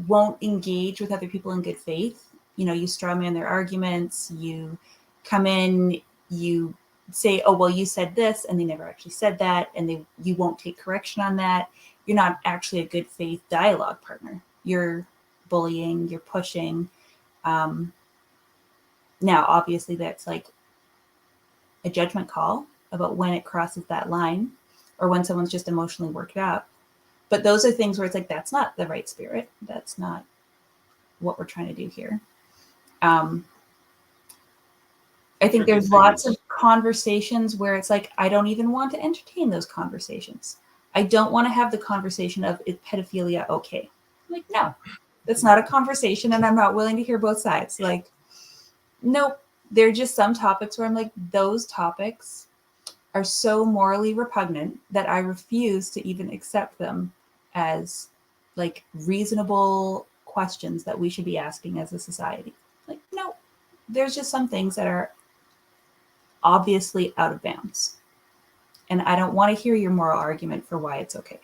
S2: won't engage with other people in good faith, you straw man their arguments, you come in, you say, oh, well, you said this, and they never actually said that, and you won't take correction on that. You're not actually a good faith dialogue partner. You're bullying, you're pushing. Now, obviously, that's like a judgment call about when it crosses that line, or when someone's just emotionally worked up. But those are things where it's like, that's not the right spirit. That's not what we're trying to do here. I think there's lots of conversations where it's like, I don't even want to entertain those conversations. I don't want to have the conversation of, is pedophilia okay? I'm like, no, that's not a conversation, and I'm not willing to hear both sides. Like, nope. There are just some topics where I'm like, those topics are so morally repugnant that I refuse to even accept them as like reasonable questions that we should be asking as a society. Like, no, there's just some things that are obviously out of bounds. And I don't want to hear your moral argument for why it's okay.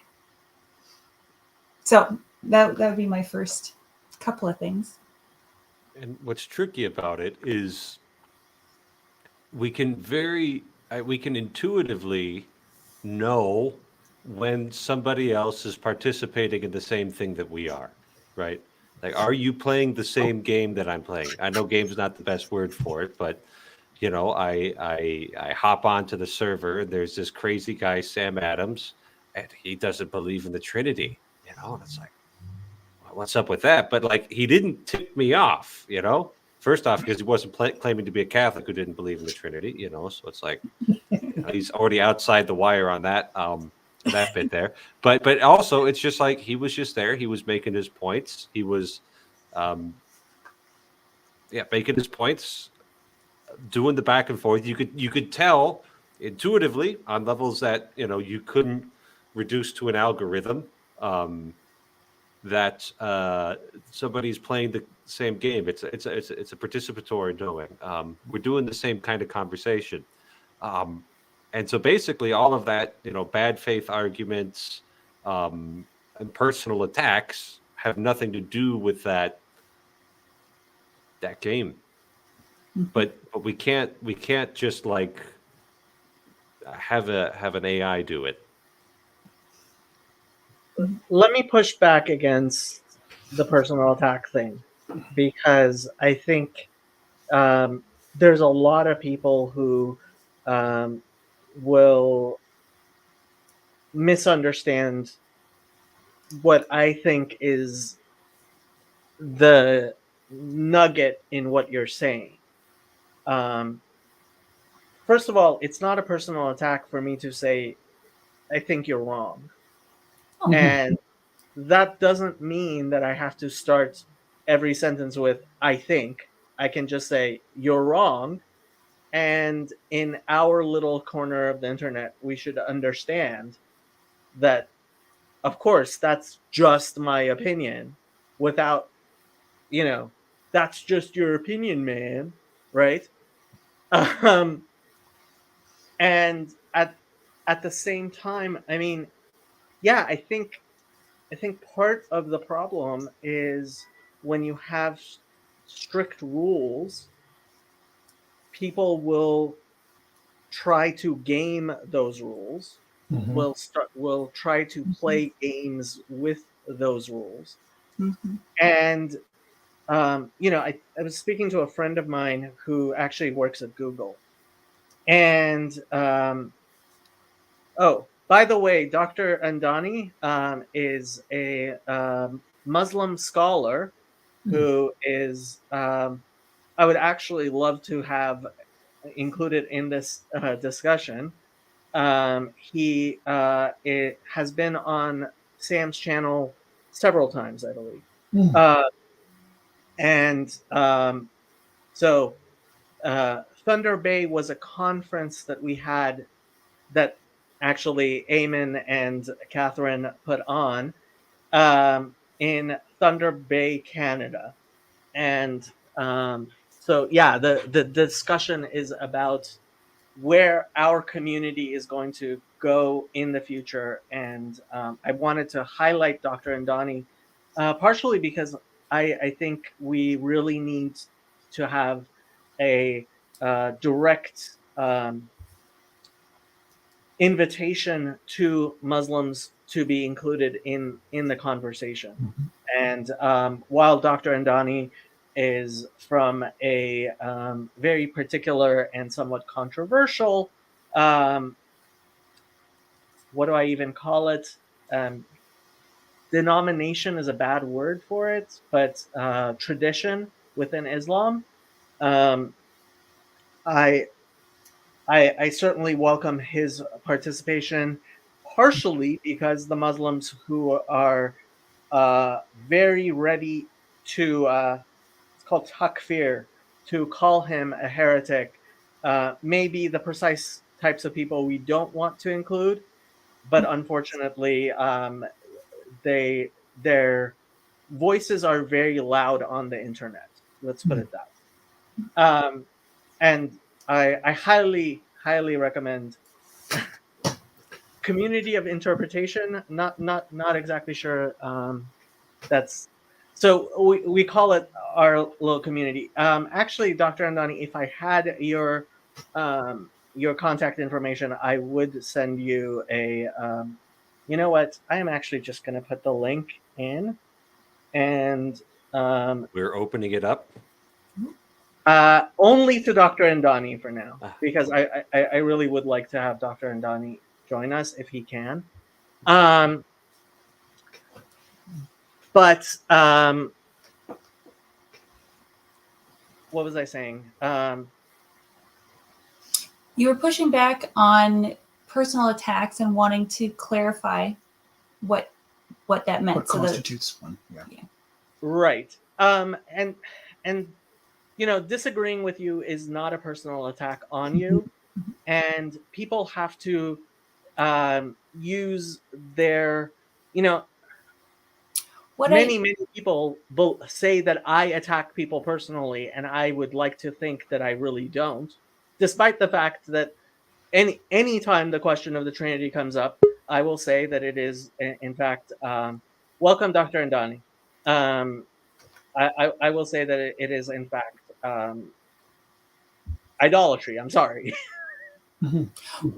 S2: So that would be my first couple of things.
S3: And what's tricky about it is we can intuitively know when somebody else is participating in the same thing that we are, right? Like, are you playing the same game that I'm playing? I know game's not the best word for it, but I hop onto the server. There's this crazy guy, Sam Adams, and he doesn't believe in the Trinity, and it's like, well, what's up with that? But like, he didn't tick me off, First off, because he wasn't claiming to be a Catholic who didn't believe in the Trinity, so it's like, he's already outside the wire on that bit there. But also, it's just like, he was just there. He was making his points. He was, making his points, doing the back and forth. You could tell intuitively on levels that you couldn't reduce to an algorithm, that somebody's playing the same game. It's a participatory knowing. We're doing the same kind of conversation, and so basically all of that, bad faith arguments, and personal attacks have nothing to do with that game. But we can't just like have an AI do it.
S1: Let me push back against the personal attack thing, because I think there's a lot of people who will misunderstand what I think is the nugget in what you're saying. First of all, it's not a personal attack for me to say, I think you're wrong.
S2: Oh.
S1: And that doesn't mean that I have to start every sentence with, I think. I can just say, you're wrong. And in our little corner of the internet, we should understand that, of course, that's just my opinion, without, that's just your opinion, man. Right? And at the same time, I mean, yeah, I think part of the problem is when you have strict rules, people will try to game those rules. Will try to play games with those rules. And I was speaking to a friend of mine who actually works at Google, and oh, by the way, Dr. Andani is a Muslim scholar who is, I would actually love to have included in this discussion. He has been on Sam's channel several times, I believe. And so Thunder Bay was a conference that we had that actually Eamon and Kathryn put on in Thunder Bay, Canada. And so, yeah, the discussion is about where our community is going to go in the future. And I wanted to highlight Dr. Andani partially because I think we really need to have a direct invitation to Muslims to be included in the conversation. And while Dr. Andani is from a very particular and somewhat controversial, what do I even call it? Denomination is a bad word for it, but tradition within Islam. I certainly welcome his participation, partially because the Muslims who are very ready to, it's called takfir, to call him a heretic, may be the precise types of people we don't want to include, but unfortunately, their voices are very loud on the internet. Let's put it that way. And I highly recommend Community of Interpretation. Not exactly sure. That's so we call it our little community. Actually, Dr. Andani, if I had your contact information, I would send you a. You know what? I am actually just going to put the link in, and
S3: We're opening it up.
S1: Only to Dr. Andani for now, because I really would like to have Dr. Andani join us if he can. But what was I saying?
S2: You were pushing back on personal attacks and wanting to clarify what that meant.
S4: What constitutes one? Yeah.
S1: Right. And disagreeing with you is not a personal attack on you. and people have to use their,
S2: What I
S1: many people say that I attack people personally, and I would like to think that I really don't, despite the fact that any time the question of the Trinity comes up, I will say that it is, in fact, welcome, Dr. Andani. I will say that it is, in fact, idolatry. I'm sorry.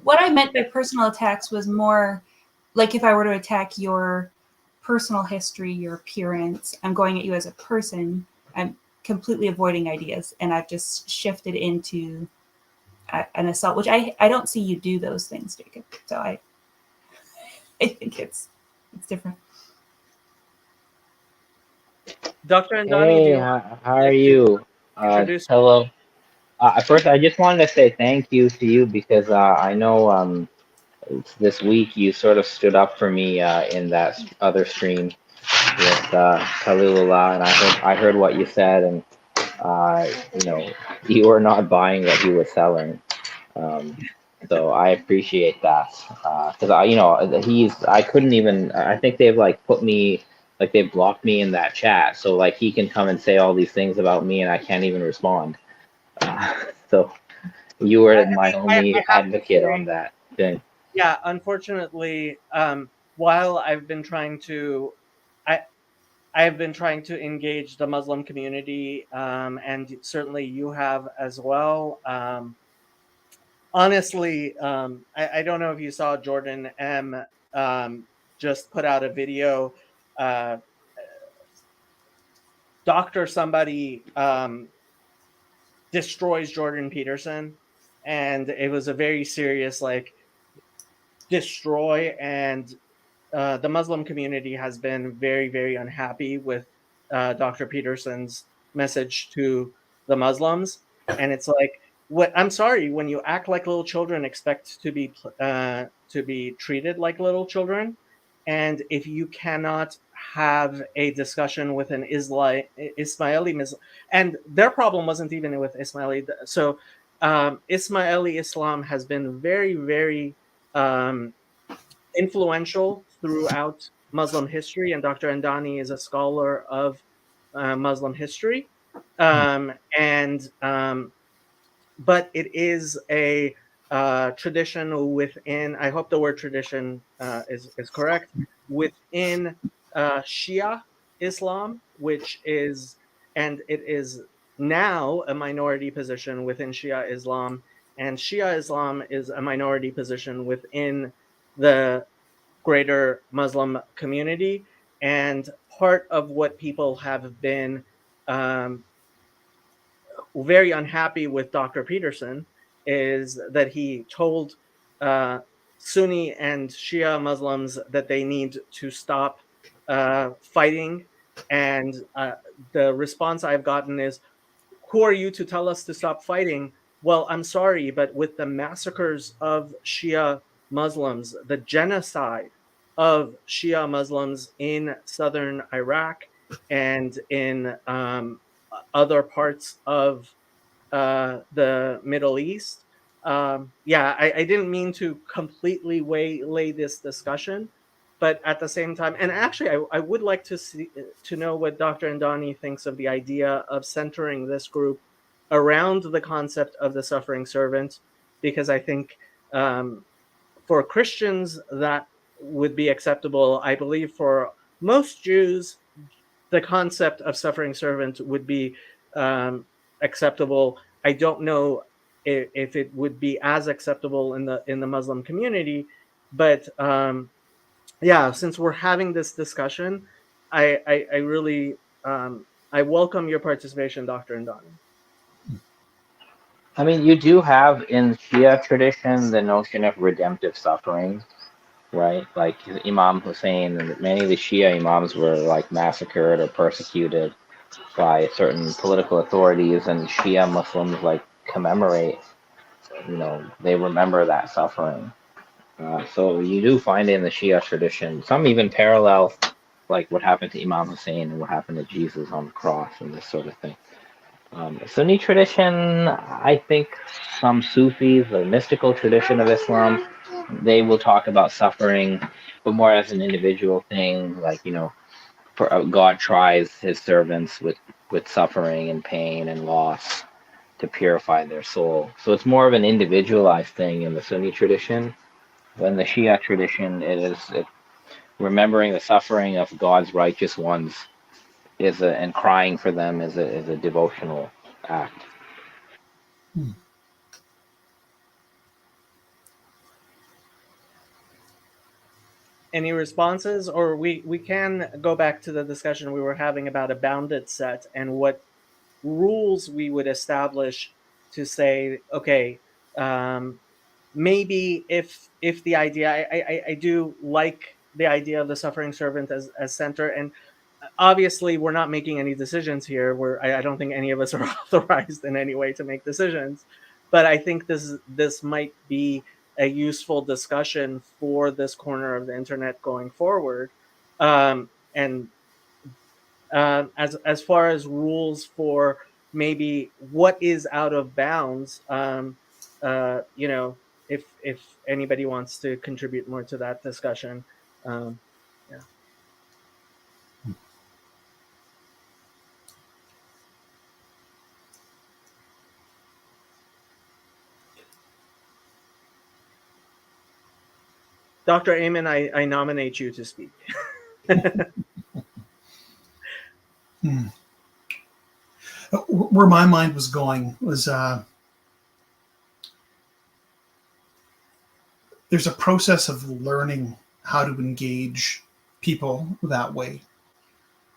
S2: what I meant by personal attacks was more like if I were to attack your personal history, your appearance, I'm going at you as a person. I'm completely avoiding ideas, and I've just shifted into an assault, which I don't see you do those things, Jacob. So I think it's different.
S1: Dr. Andani, do
S5: Hey,
S1: you
S5: how are
S1: like to
S5: you?
S1: introduce?
S5: Hello. First, I just wanted to say thank you to you because I know this week you sort of stood up for me in that other stream with Kalilullah, and I heard what you said, and you were not buying what he was selling. Um, so I appreciate that because I couldn't even. I think they've like put me like they blocked me in that chat, so like he can come and say all these things about me, and I can't even respond. So you were my
S1: I
S5: only
S1: have to
S5: advocate
S1: say,
S5: on that thing.
S1: yeah, unfortunately, while I have been trying to engage the Muslim community, and certainly you have as well. Honestly, I don't know if you saw Jordan M. Just put out a video. Uh, Doctor somebody destroys Jordan Peterson, and it was a very serious destroy, and the Muslim community has been very, very unhappy with Dr. Peterson's message to the Muslims. And it's like, what? I'm sorry, when you act like little children, expect to be treated like little children, and if you cannot have a discussion with an Ismaili Muslim, and their problem wasn't even with Ismaili. So Ismaili Islam has been very, very influential throughout Muslim history, and Dr. Andani is a scholar of Muslim history. And But it is a tradition within. I hope the word tradition is correct, within Shia Islam, which is, and it is now a minority position within Shia Islam, and Shia Islam is a minority position within the greater Muslim community. And part of what people have been um, very unhappy with Dr. Peterson is that he told Sunni and Shia Muslims that they need to stop fighting. And the response I've gotten is, who are you to tell us to stop fighting? Well, I'm sorry, but with the massacres of Shia Muslims, the genocide of Shia Muslims in southern Iraq and in other parts of the Middle East. I didn't mean to completely waylay this discussion, but at the same time, and actually, I would like to know what Dr. Andani thinks of the idea of centering this group around the concept of the suffering servant, because I think for Christians that would be acceptable. I believe for most Jews, the concept of suffering servant would be acceptable. I don't know if it would be as acceptable in the Muslim community, but yeah, since we're having this discussion, I really I welcome your participation, Dr. Andani.
S5: I mean, you do have in Shia tradition the notion of redemptive suffering, right? Like Imam Hussein and many of the Shia imams were like massacred or persecuted by certain political authorities, and Shia Muslims like commemorate, they remember that suffering. So you do find it in the Shia tradition. Some even parallel like what happened to Imam Hussein and what happened to Jesus on the cross and this sort of thing. Sunni tradition, I think some Sufis, the mystical tradition of Islam, they will talk about suffering, but more as an individual thing. Like, for God tries His servants with suffering and pain and loss to purify their soul. So it's more of an individualized thing in the Sunni tradition. When the Shia tradition, remembering the suffering of God's righteous ones and crying for them is a devotional act.
S4: Hmm.
S1: Any responses, or we can go back to the discussion we were having about a bounded set and what rules we would establish to say, okay, maybe if the idea, I do like the idea of the suffering servant as center, and obviously we're not making any decisions here. I don't think any of us are authorized in any way to make decisions, but I think this might be a useful discussion for this corner of the internet going forward. And as far as rules for maybe what is out of bounds, if anybody wants to contribute more to that discussion, yeah. Dr. Eamon, I nominate you to speak.
S4: Where my mind was going was there's a process of learning how to engage people that way,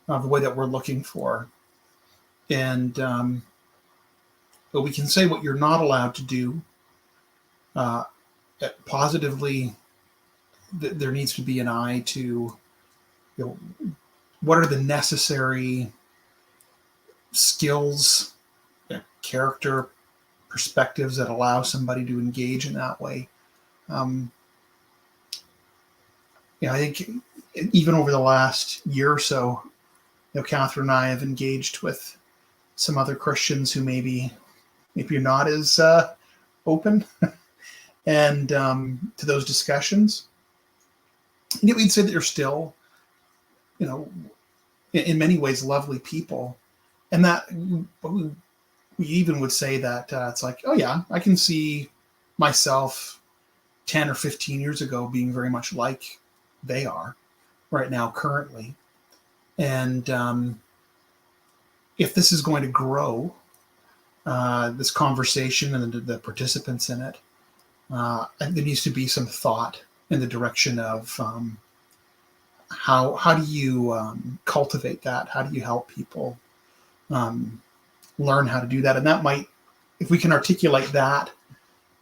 S4: the way that we're looking for. And but we can say what you're not allowed to do. Positively, there needs to be an eye to, what are the necessary skills, character, perspectives that allow somebody to engage in that way. I think even over the last year or so, Kathryn and I have engaged with some other Christians who maybe you're not as open and to those discussions. And yet we'd say that they're still, in many ways, lovely people. And that we even would say that it's like, oh yeah, I can see myself 10 or 15 years ago being very much like they are right now currently. And if this is going to grow, this conversation and the participants in it, there needs to be some thought in the direction of how do you cultivate that? How do you help people learn how to do that? And that might, if we can articulate that,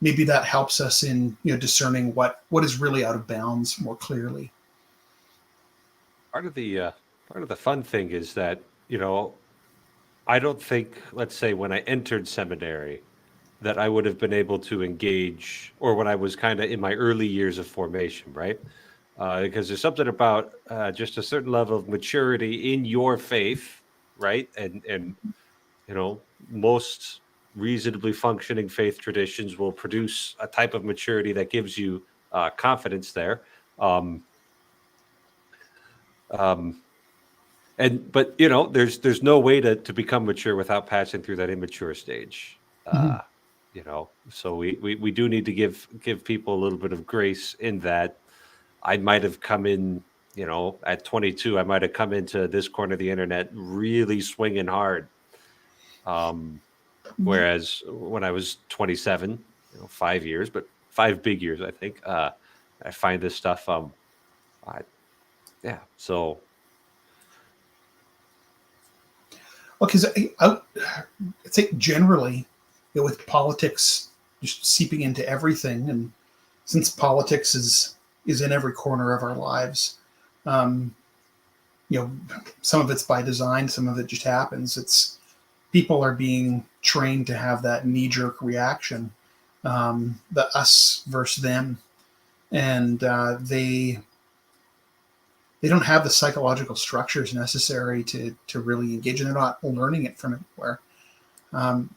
S4: maybe that helps us in discerning what is really out of bounds more clearly.
S3: Part of the fun thing is that I don't think, let's say, when I entered seminary, that I would have been able to engage, or when I was kind of in my early years of formation, right? Because there's something about just a certain level of maturity in your faith, right? And most reasonably functioning faith traditions will produce a type of maturity that gives you confidence there. But there's no way to become mature without passing through that immature stage. So we do need to give people a little bit of grace in that. I might have come in, at 22, I might have come into this corner of the internet really swinging hard. Whereas when I was 27, 5 years, but 5 big years, I think, I find this stuff, so.
S4: Well, because I think generally, with politics just seeping into everything, and since politics is in every corner of our lives, some of it's by design, some of it just happens. It's people are being trained to have that knee-jerk reaction, the us versus them, and they don't have the psychological structures necessary to really engage, and they're not learning it from anywhere. And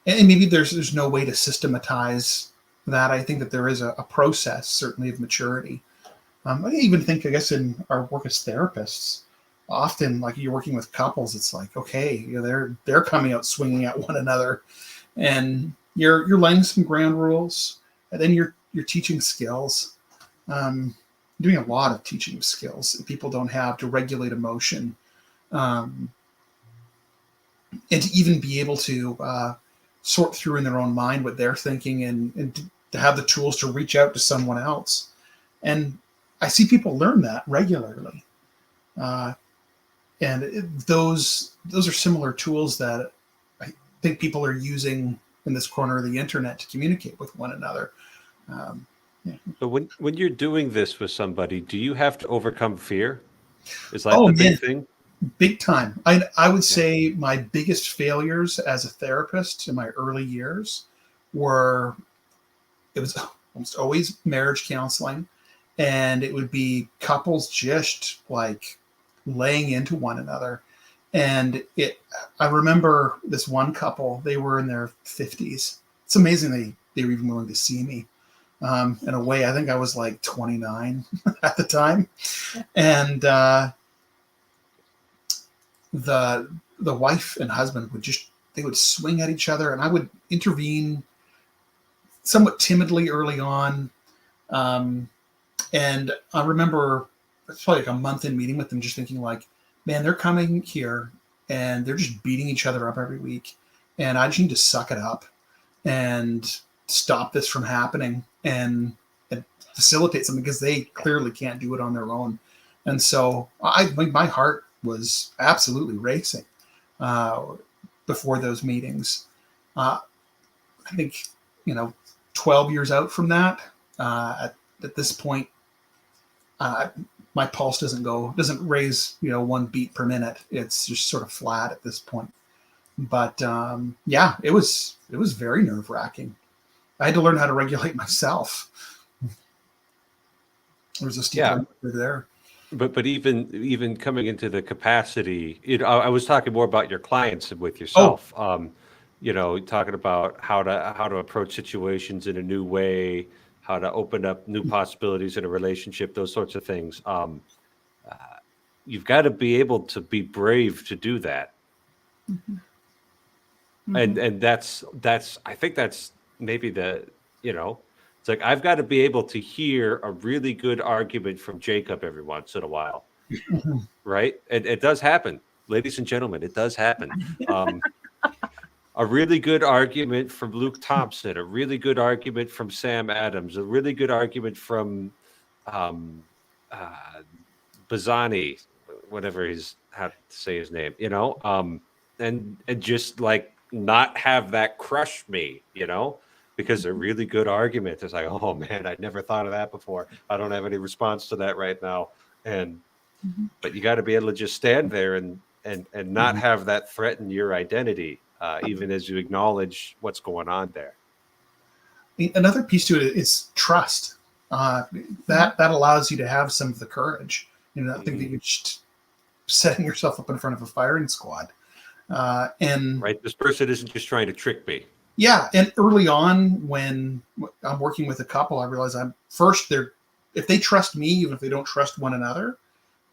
S4: maybe there's no way to systematize that. I think that there is a process, certainly, of maturity. I even think, I guess, in our work as therapists, often, like, you're working with couples, it's like, okay, you know, they're coming out swinging at one another, and you're laying some ground rules, and then you're teaching skills, doing a lot of teaching skills that people don't have to regulate emotion, and to even be able to sort through in their own mind what they're thinking, and to have the tools to reach out to someone else. And I see people learn that regularly. Those are similar tools that I think people are using in this corner of the internet to communicate with one another. Yeah.
S3: So when you're doing this with somebody, do you have to overcome fear? Is that
S4: Oh,
S3: the
S4: man.
S3: big thing?
S4: Big time. I would say my biggest failures as a therapist in my early years it was almost always marriage counseling, and it would be couples just like laying into one another. And I remember this one couple, they were in their 50s. It's amazing they were even willing to see me. In a way, I think I was like 29 at the time. And the wife and husband they would swing at each other, and I would intervene somewhat timidly early on. And I remember it's probably like a month in meeting with them, just thinking like, man, they're coming here and they're just beating each other up every week. And I just need to suck it up and stop this from happening and facilitate something, because they clearly can't do it on their own. And so my heart was absolutely racing before those meetings. I think, 12 years out from that, at this point, my pulse doesn't raise, 1 beat per minute. It's just sort of flat at this point. But yeah, it was very nerve-wracking. I had to learn how to regulate myself. There was a steep learning curve there.
S3: But even coming into the capacity, I was talking more about your clients and with yourself. Talking about how to approach situations in a new way, how to open up new possibilities in a relationship, those sorts of things. You've got to be able to be brave to do that. Mm-hmm. And that's I think that's maybe it's like, I've got to be able to hear a really good argument from Jacob every once in a while. Right? It does happen, ladies and gentlemen, it does happen. A really good argument from Luke Thompson, a really good argument from Sam Adams, a really good argument from Bazzani, whatever how to say his name, and just like not have that crush me, because a really good argument is like, oh man, I never thought of that before. I don't have any response to that right now. But you got to be able to just stand there and not have that threaten your identity. Even as you acknowledge what's going on there.
S4: Another piece to it is trust. That allows you to have some of the courage. I think that you're just setting yourself up in front of a firing squad. And
S3: right, this person isn't just trying to trick me.
S4: Yeah, and early on when I'm working with a couple, I realize if they trust me, even if they don't trust one another,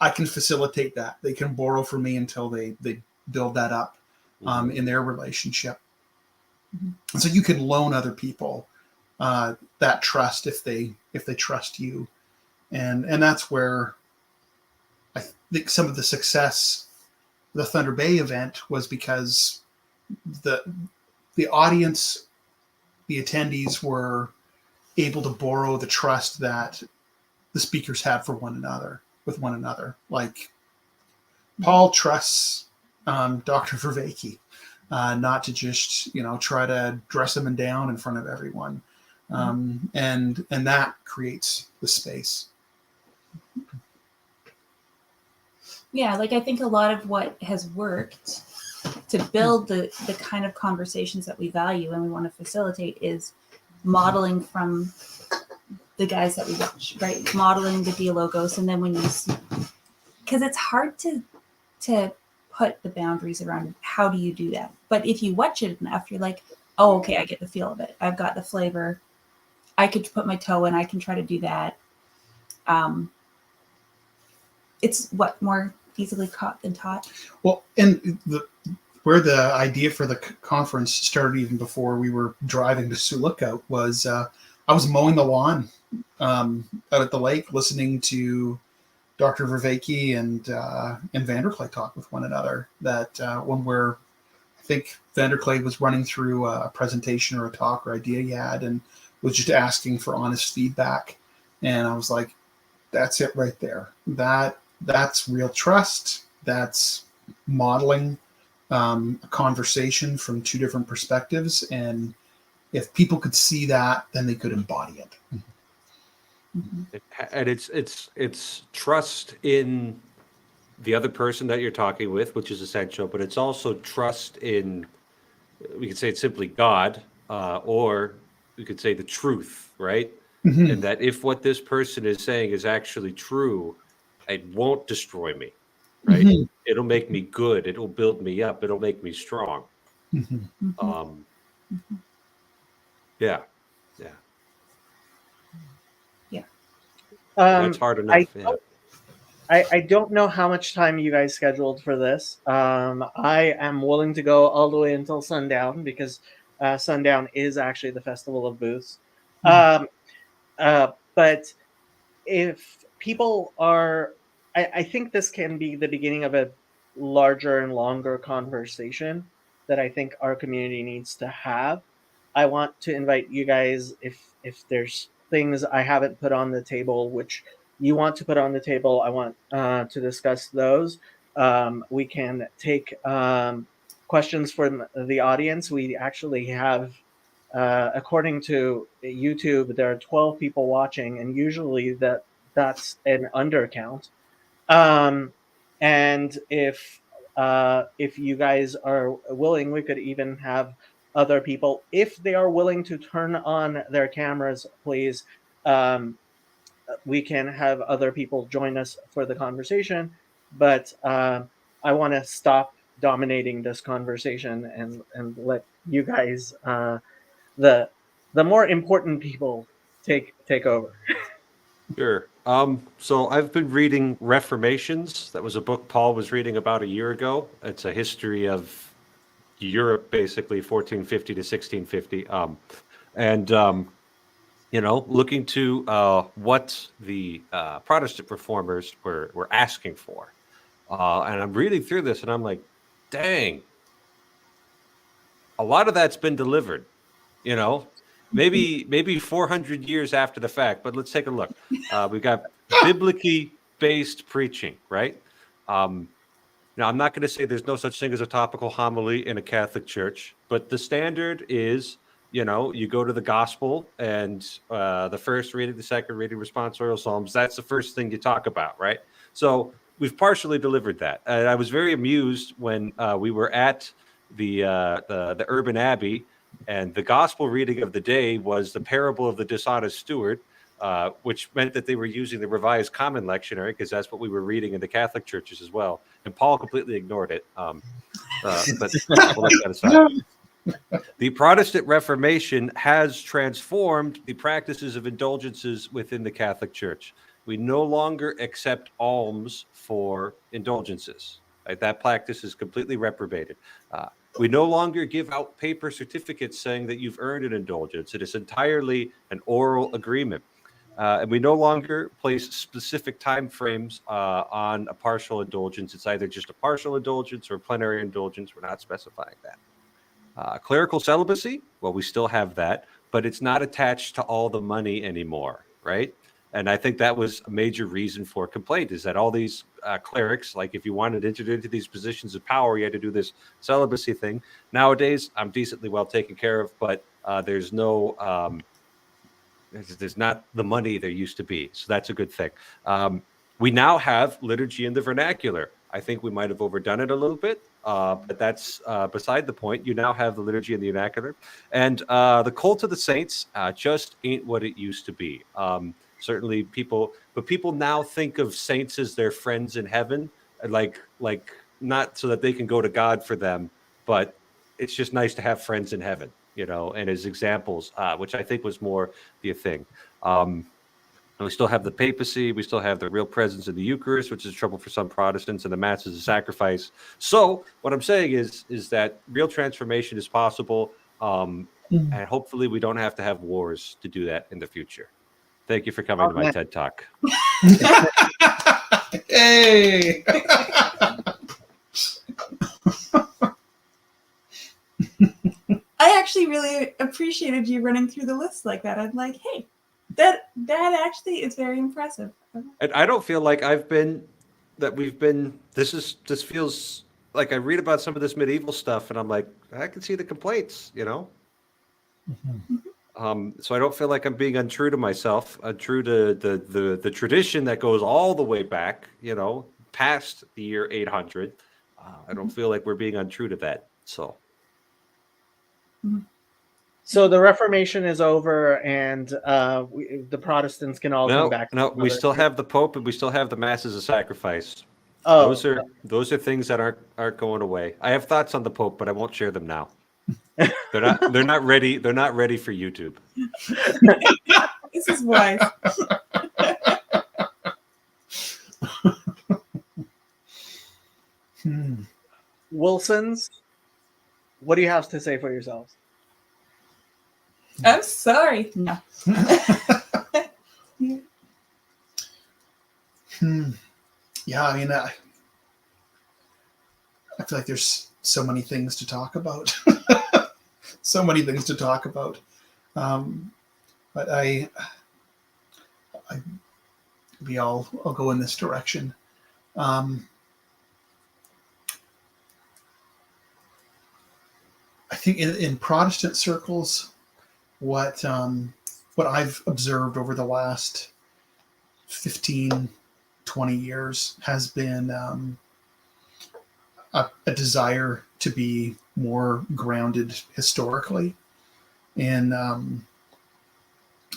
S4: I can facilitate that. They can borrow from me until they build that up. In their relationship. And so you can loan other people that trust if they trust you. And that's where I think some of the success of the Thunder Bay event was, because the audience, the attendees, were able to borrow the trust that the speakers had for one another, with one another. Like, Paul trusts Dr. Vervaeke, not to just try to dress him down in front of everyone, and that creates the space.
S2: Yeah, like, I think a lot of what has worked to build the kind of conversations that we value and we want to facilitate is modeling from the guys that we watch, right? Modeling the Dialogos, and then when you see, because it's hard to put the boundaries around how do you do that. But if you watch it enough, you're like, oh, okay, I get the feel of it. I've got the flavor. I could put my toe in. I can try to do that. It's more easily caught than taught.
S4: Well, and where the idea for the conference started, even before we were driving to Sioux Lookout, was I was mowing the lawn out at the lake, listening to Dr. Vervaeke and Vanderclay talk with one another. That I think Vanderclay was running through a presentation or a talk or idea he had, and was just asking for honest feedback. And I was like, that's it right there. That's real trust. That's modeling a conversation from two different perspectives. And if people could see that, then they could embody it.
S3: And it's trust in the other person that you're talking with, which is essential, but it's also trust in, we could say it's simply God, or we could say the truth, right?
S4: Mm-hmm.
S3: And that if what this person is saying is actually true, it won't destroy me, right?
S4: Mm-hmm.
S3: It'll make me good. It'll build me up. It'll make me strong.
S4: Mm-hmm.
S3: Yeah.
S1: Um,
S3: That's hard enough.
S1: I don't know how much time you guys scheduled for this. I am willing to go all the way until sundown, because sundown is actually the Festival of Booths. But if people are, I think this can be the beginning of a larger and longer conversation that I think our community needs to have. I want to invite you guys, if there's things I haven't put on the table, which you want to put on the table, I want to discuss those. We can take questions from the audience. We actually have, according to YouTube, there are 12 people watching, and usually that's an undercount. And if you guys are willing, we could even have other people, if they are willing to turn on their cameras, please. We can have other people join us for the conversation, but I want to stop dominating this conversation and let you guys, the more important people, take over.
S3: Sure. So I've been reading Reformations. That was a book Paul was reading about a year ago. It's a history of Europe, basically 1450 to 1650. Looking to what the Protestant reformers were asking for. And I'm reading through this, and I'm like, dang, a lot of that's been delivered. Maybe 400 years after the fact, but let's take a look. We've got biblically based preaching, right? Now, I'm not going to say there's no such thing as a topical homily in a Catholic church, but the standard is, you go to the gospel and the first reading, the second reading, responsorial psalms. That's the first thing you talk about, right? So we've partially delivered that. And I was very amused when we were at the Urban Abbey, and the gospel reading of the day was the parable of the dishonest steward, which meant that they were using the Revised Common Lectionary, because that's what we were reading in the Catholic churches as well. And Paul completely ignored it. But we'll let that aside. The Protestant Reformation has transformed the practices of indulgences within the Catholic Church. We no longer accept alms for indulgences. Right? That practice is completely reprobated. We no longer give out paper certificates saying that you've earned an indulgence. It is entirely an oral agreement. And we no longer place specific time frames on a partial indulgence. It's either just a partial indulgence or a plenary indulgence. We're not specifying that. Clerical celibacy, well, we still have that, but it's not attached to all the money anymore, right? And I think that was a major reason for complaint, is that all these clerics, like if you wanted to enter into these positions of power, you had to do this celibacy thing. Nowadays, I'm decently well taken care of, but there's no, there's not the money there used to be. So that's a good thing. We now have liturgy in the vernacular. I think we might have overdone it a little bit, but that's beside the point. You now have the liturgy in the vernacular. And the cult of the saints just ain't what it used to be. Certainly people now think of saints as their friends in heaven, like not so that they can go to God for them, but it's just nice to have friends in heaven, you know, and as examples, which I think was more the thing. And we still have the papacy. We still have the real presence of the Eucharist, which is trouble for some Protestants, and the Mass is a sacrifice. So what I'm saying is that real transformation is possible, and hopefully we don't have to have wars to do that in the future. Thank you for coming to my TED Talk.
S4: Hey!
S2: I actually really appreciated you running through the list like that. I'm like, hey, that actually is very impressive.
S3: And I don't feel like this feels like I read about some of this medieval stuff and I'm like, I can see the complaints, you know? So I don't feel like I'm being untrue to myself, untrue to the tradition that goes all the way back, you know, past the year 800. I don't feel like we're being untrue to that. So.
S1: So the Reformation is over, and the Protestants can all come back.
S3: No, we still have the Pope, and we still have the Mass as a sacrifice.
S1: Oh,
S3: those are things that aren't going away. I have thoughts on the Pope, but I won't share them now. They're not ready. They're not ready for YouTube.
S2: This is wise.
S1: Wilsons, what do you have to say for yourselves?
S2: I'm sorry. No.
S4: Yeah, I mean, I feel like there's so many things to talk about. So many things to talk about. But I'll go in this direction. I think in Protestant circles, what I've observed over the last 15, 20 years has been a desire to be more grounded historically in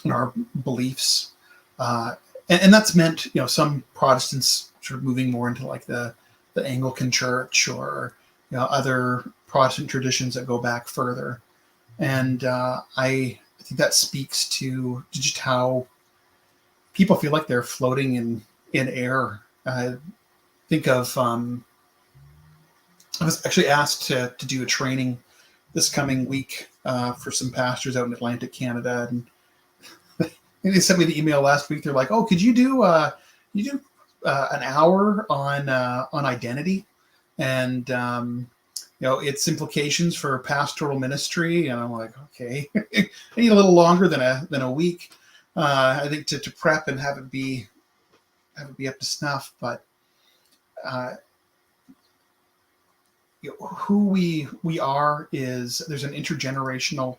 S4: our beliefs, and that's meant, you know, some Protestants sort of moving more into like the Anglican Church, or, you know, other Protestant traditions that go back further, and I think that speaks to just how people feel like they're floating in air. Think of I was actually asked to do a training this coming week for some pastors out in Atlantic Canada, and they sent me the email last week. They're like, "Oh, could you do an hour on identity and you know, its implications for pastoral ministry?" And I'm like, okay, I need a little longer than a week, I think, to prep and have it be up to snuff. But you know, who we are is, there's an intergenerational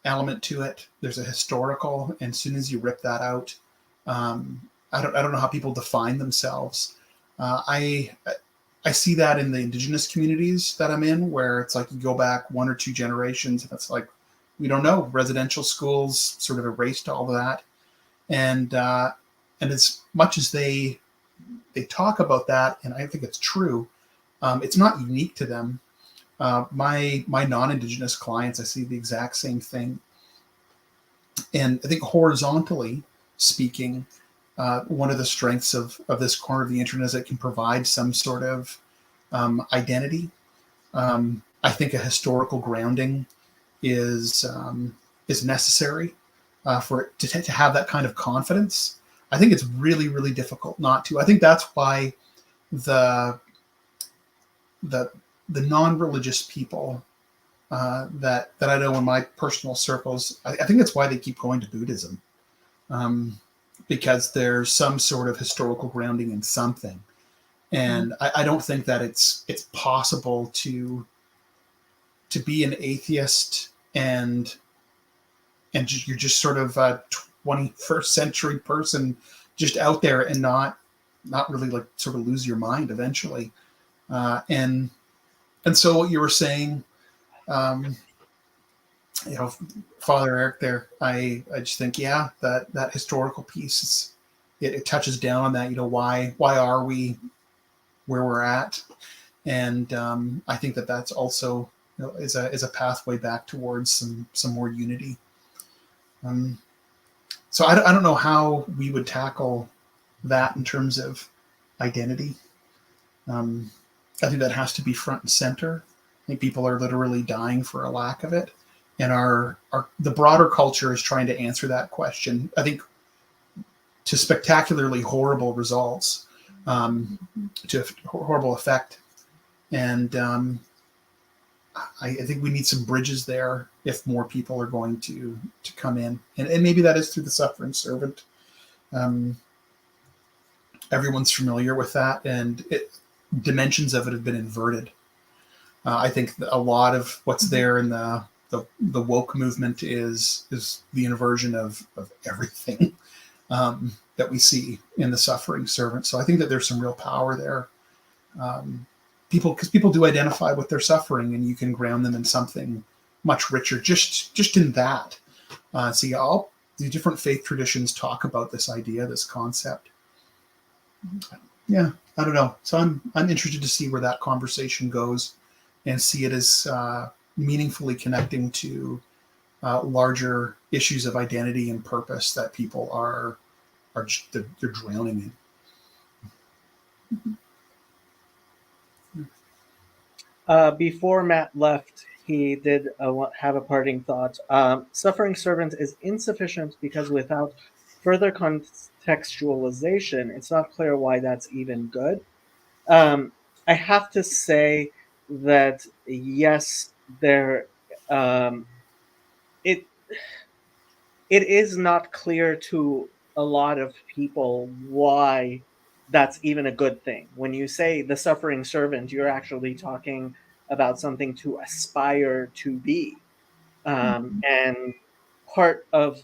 S4: element to it. There's a historical, and as soon as you rip that out, I don't know how people define themselves. I see that in the Indigenous communities that I'm in, where it's like you go back 1 or 2 generations, and it's like, we don't know. Residential schools sort of erased all of that, and as much as they talk about that, and I think it's true, it's not unique to them. My non-Indigenous clients, I see the exact same thing, and I think horizontally speaking, one of the strengths of this corner of the internet is it can provide some sort of identity. I think a historical grounding is necessary for it to have that kind of confidence. I think it's really, really difficult not to. I think that's why the non-religious people that I know in my personal circles, I think that's why they keep going to Buddhism. Because there's some sort of historical grounding in something, and I don't think that it's possible to be an atheist and you're just sort of a 21st century person just out there and not really like sort of lose your mind eventually, and so what you were saying, you know, Father Eric there, I just think, yeah, that historical piece, it touches down on that, you know, why are we where we're at? And I think that that's also, is a pathway back towards some more unity. So I don't know how we would tackle that in terms of identity. I think that has to be front and center. I think people are literally dying for a lack of it, and the broader culture is trying to answer that question, I think, to spectacularly horrible results, to horrible effect. And I think we need some bridges there if more people are going to come in, and maybe that is through the suffering servant. Everyone's familiar with that, and dimensions of it have been inverted. I think a lot of what's there in the woke movement is the inversion of everything that we see in the suffering servant. So I think that there's some real power there. Because people do identify with their suffering, and you can ground them in something much richer, just in that. See, all the different faith traditions talk about this idea, this concept. Yeah, I don't know. So I'm interested to see where that conversation goes, and see it as meaningfully connecting to larger issues of identity and purpose that people are they're drowning in.
S1: Before Matt left, he did have a parting thought. Suffering servant is insufficient because without further contextualization, it's not clear why that's even good. I have to say that yes, there it is not clear to a lot of people why that's even a good thing. When you say the suffering servant, you're actually talking about something to aspire to be. And part of,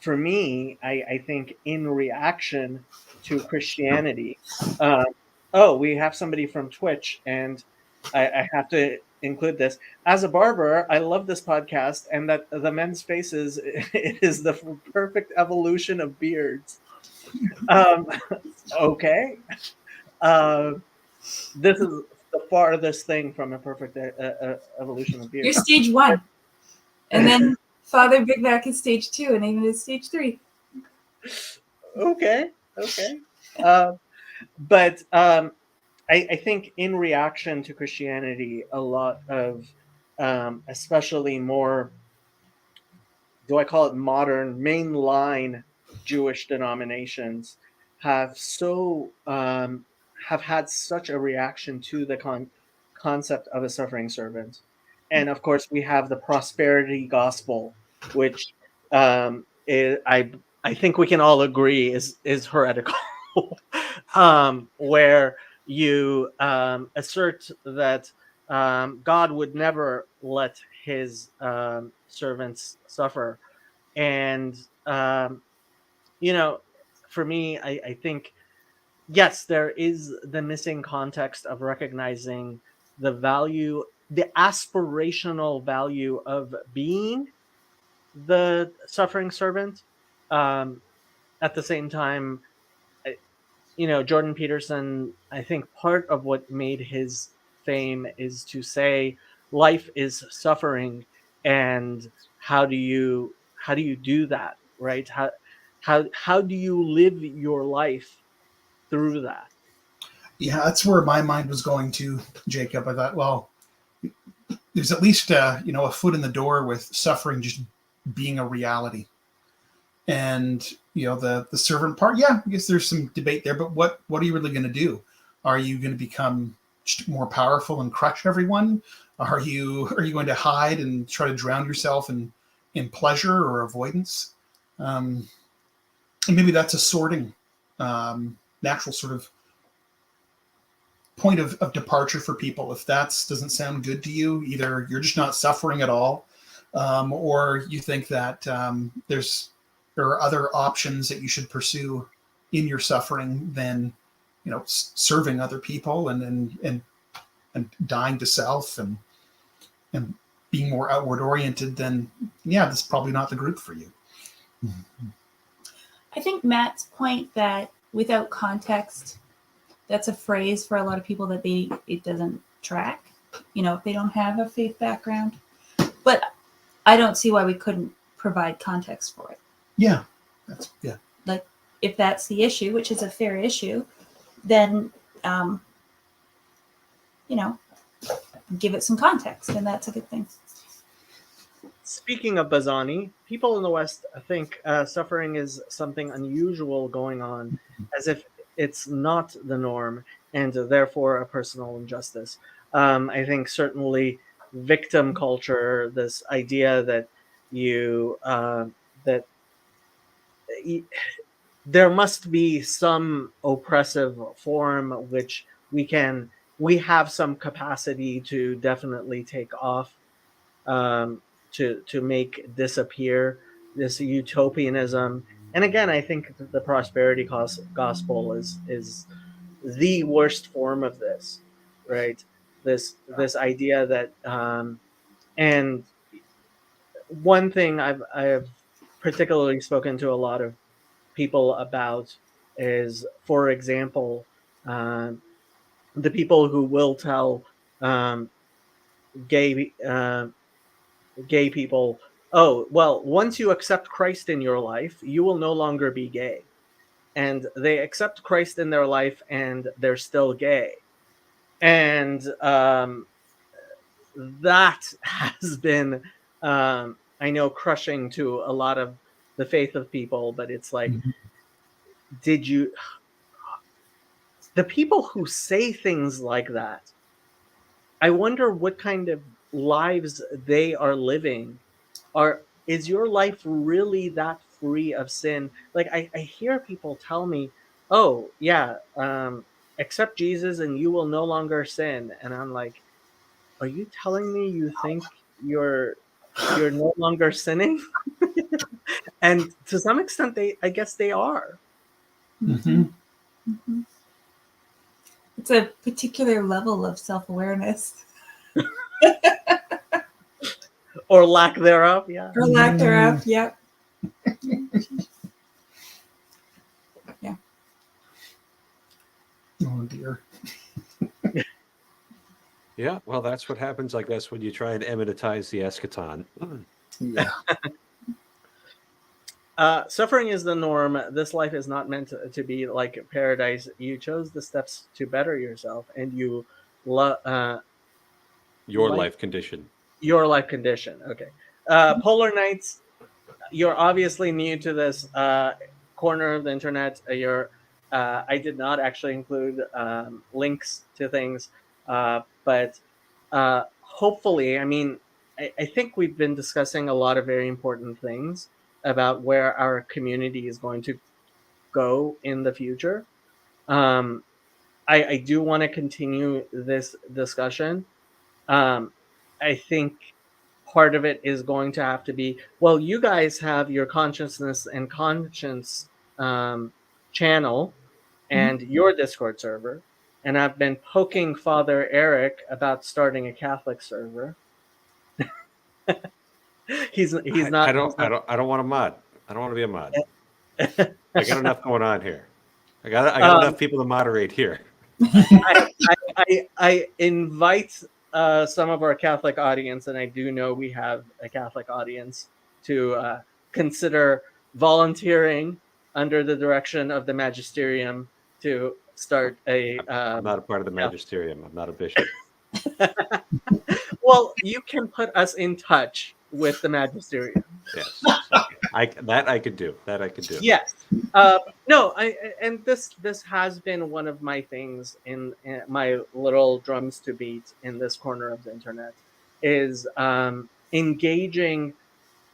S1: for me, I think in reaction to Christianity, oh, we have somebody from Twitch, and I have to include this. As a barber, I love this podcast, and that the men's faces, it is the perfect evolution of beards. Okay. This is the farthest thing from a perfect evolution of beards.
S2: You're stage 1. And then Father Big Mac is stage 2, and Eamon is stage 3.
S1: Okay. But I think in reaction to Christianity, a lot of, especially more, do I call it modern, mainline Jewish denominations have had such a reaction to the concept of a suffering servant. And of course, we have the prosperity gospel, which I think we can all agree is heretical, where you assert that God would never let his servants suffer. And, for me, I think, yes, there is the missing context of recognizing the value, the aspirational value of being the suffering servant. At the same time, Jordan Peterson, I think part of what made his fame is to say life is suffering, and how do you do that, right? How do you live your life through that?
S4: Yeah, that's where my mind was going to, Jacob. I thought, well, there's at least a foot in the door with suffering just being a reality. And the servant part, yeah, I guess there's some debate there, but what are you really going to do? Are you going to become more powerful and crush everyone? Are you going to hide and try to drown yourself in pleasure or avoidance? And maybe that's a sorting, natural sort of point of departure for people. If that doesn't sound good to you, either you're just not suffering at all, or you think that there are other options that you should pursue in your suffering than serving other people and dying to self and being more outward oriented, then yeah, this is probably not the group for you.
S2: I think Matt's point that without context, that's a phrase for a lot of people that it doesn't track, if they don't have a faith background. But I don't see why we couldn't provide context for it.
S4: Yeah.
S2: Like, if that's the issue, which is a fair issue, then, give it some context, and that's a good thing.
S1: Speaking of Bazani, people in the West think suffering is something unusual going on, as if it's not the norm and therefore a personal injustice. I think certainly victim culture, this idea that that there must be some oppressive form which we have some capacity to definitely take off, to make disappear, this utopianism. And again, I think the prosperity gospel is the worst form of this, right? This idea that and one thing I've particularly spoken to a lot of people about is, for example, the people who will tell um, gay gay people, oh, well, once you accept Christ in your life, you will no longer be gay. And they accept Christ in their life and they're still gay. And that has been, I know, crushing to a lot of the faith of people, but it's like,
S4: Mhm.
S1: the people who say things like that, I wonder what kind of lives they are living. Is your life really that free of sin? Like, I hear people tell me, oh yeah, accept Jesus and you will no longer sin. And I'm like, are you telling me you think you're no longer sinning? And to some extent I guess they are.
S4: Mhm.
S2: Mhm. It's a particular level of self-awareness,
S1: Or lack thereof, yeah.
S2: or lack thereof. Yep.
S4: Oh dear.
S3: Yeah, well, that's what happens, I guess, when you try and emetize the eschaton.
S4: Yeah.
S1: Suffering is the norm. This life is not meant to be like paradise. You chose the steps to better yourself, and you
S3: Your
S1: like
S3: life condition.
S1: your life condition. Okay. Polar Nights, you're obviously new to this corner of the internet. I did not actually include links to things, but hopefully, I mean, I think we've been discussing a lot of very important things about where our community is going to go in the future. Um, I do want to continue this discussion. um, I think part of it is going to have to be, well, you guys have your consciousness and conscience channel and your Discord server, and I've been poking Father Eric about starting a Catholic server. he's not.
S3: I don't want a mod. I don't want to be a mod.
S1: He's
S3: I got enough going on here. I got
S1: not
S3: enough people to moderate here.
S1: I invite some of our Catholic audience, and I do know we have a Catholic audience, to consider volunteering under the direction of the magisterium to start a.
S3: I'm not a part of the magisterium. I'm not a bishop.
S1: Well, you can put us in touch with the magisterium.
S3: Yes, I could do. That I could do.
S1: Yes. No, and this has been one of my things in my little drums to beat in this corner of the internet, is engaging.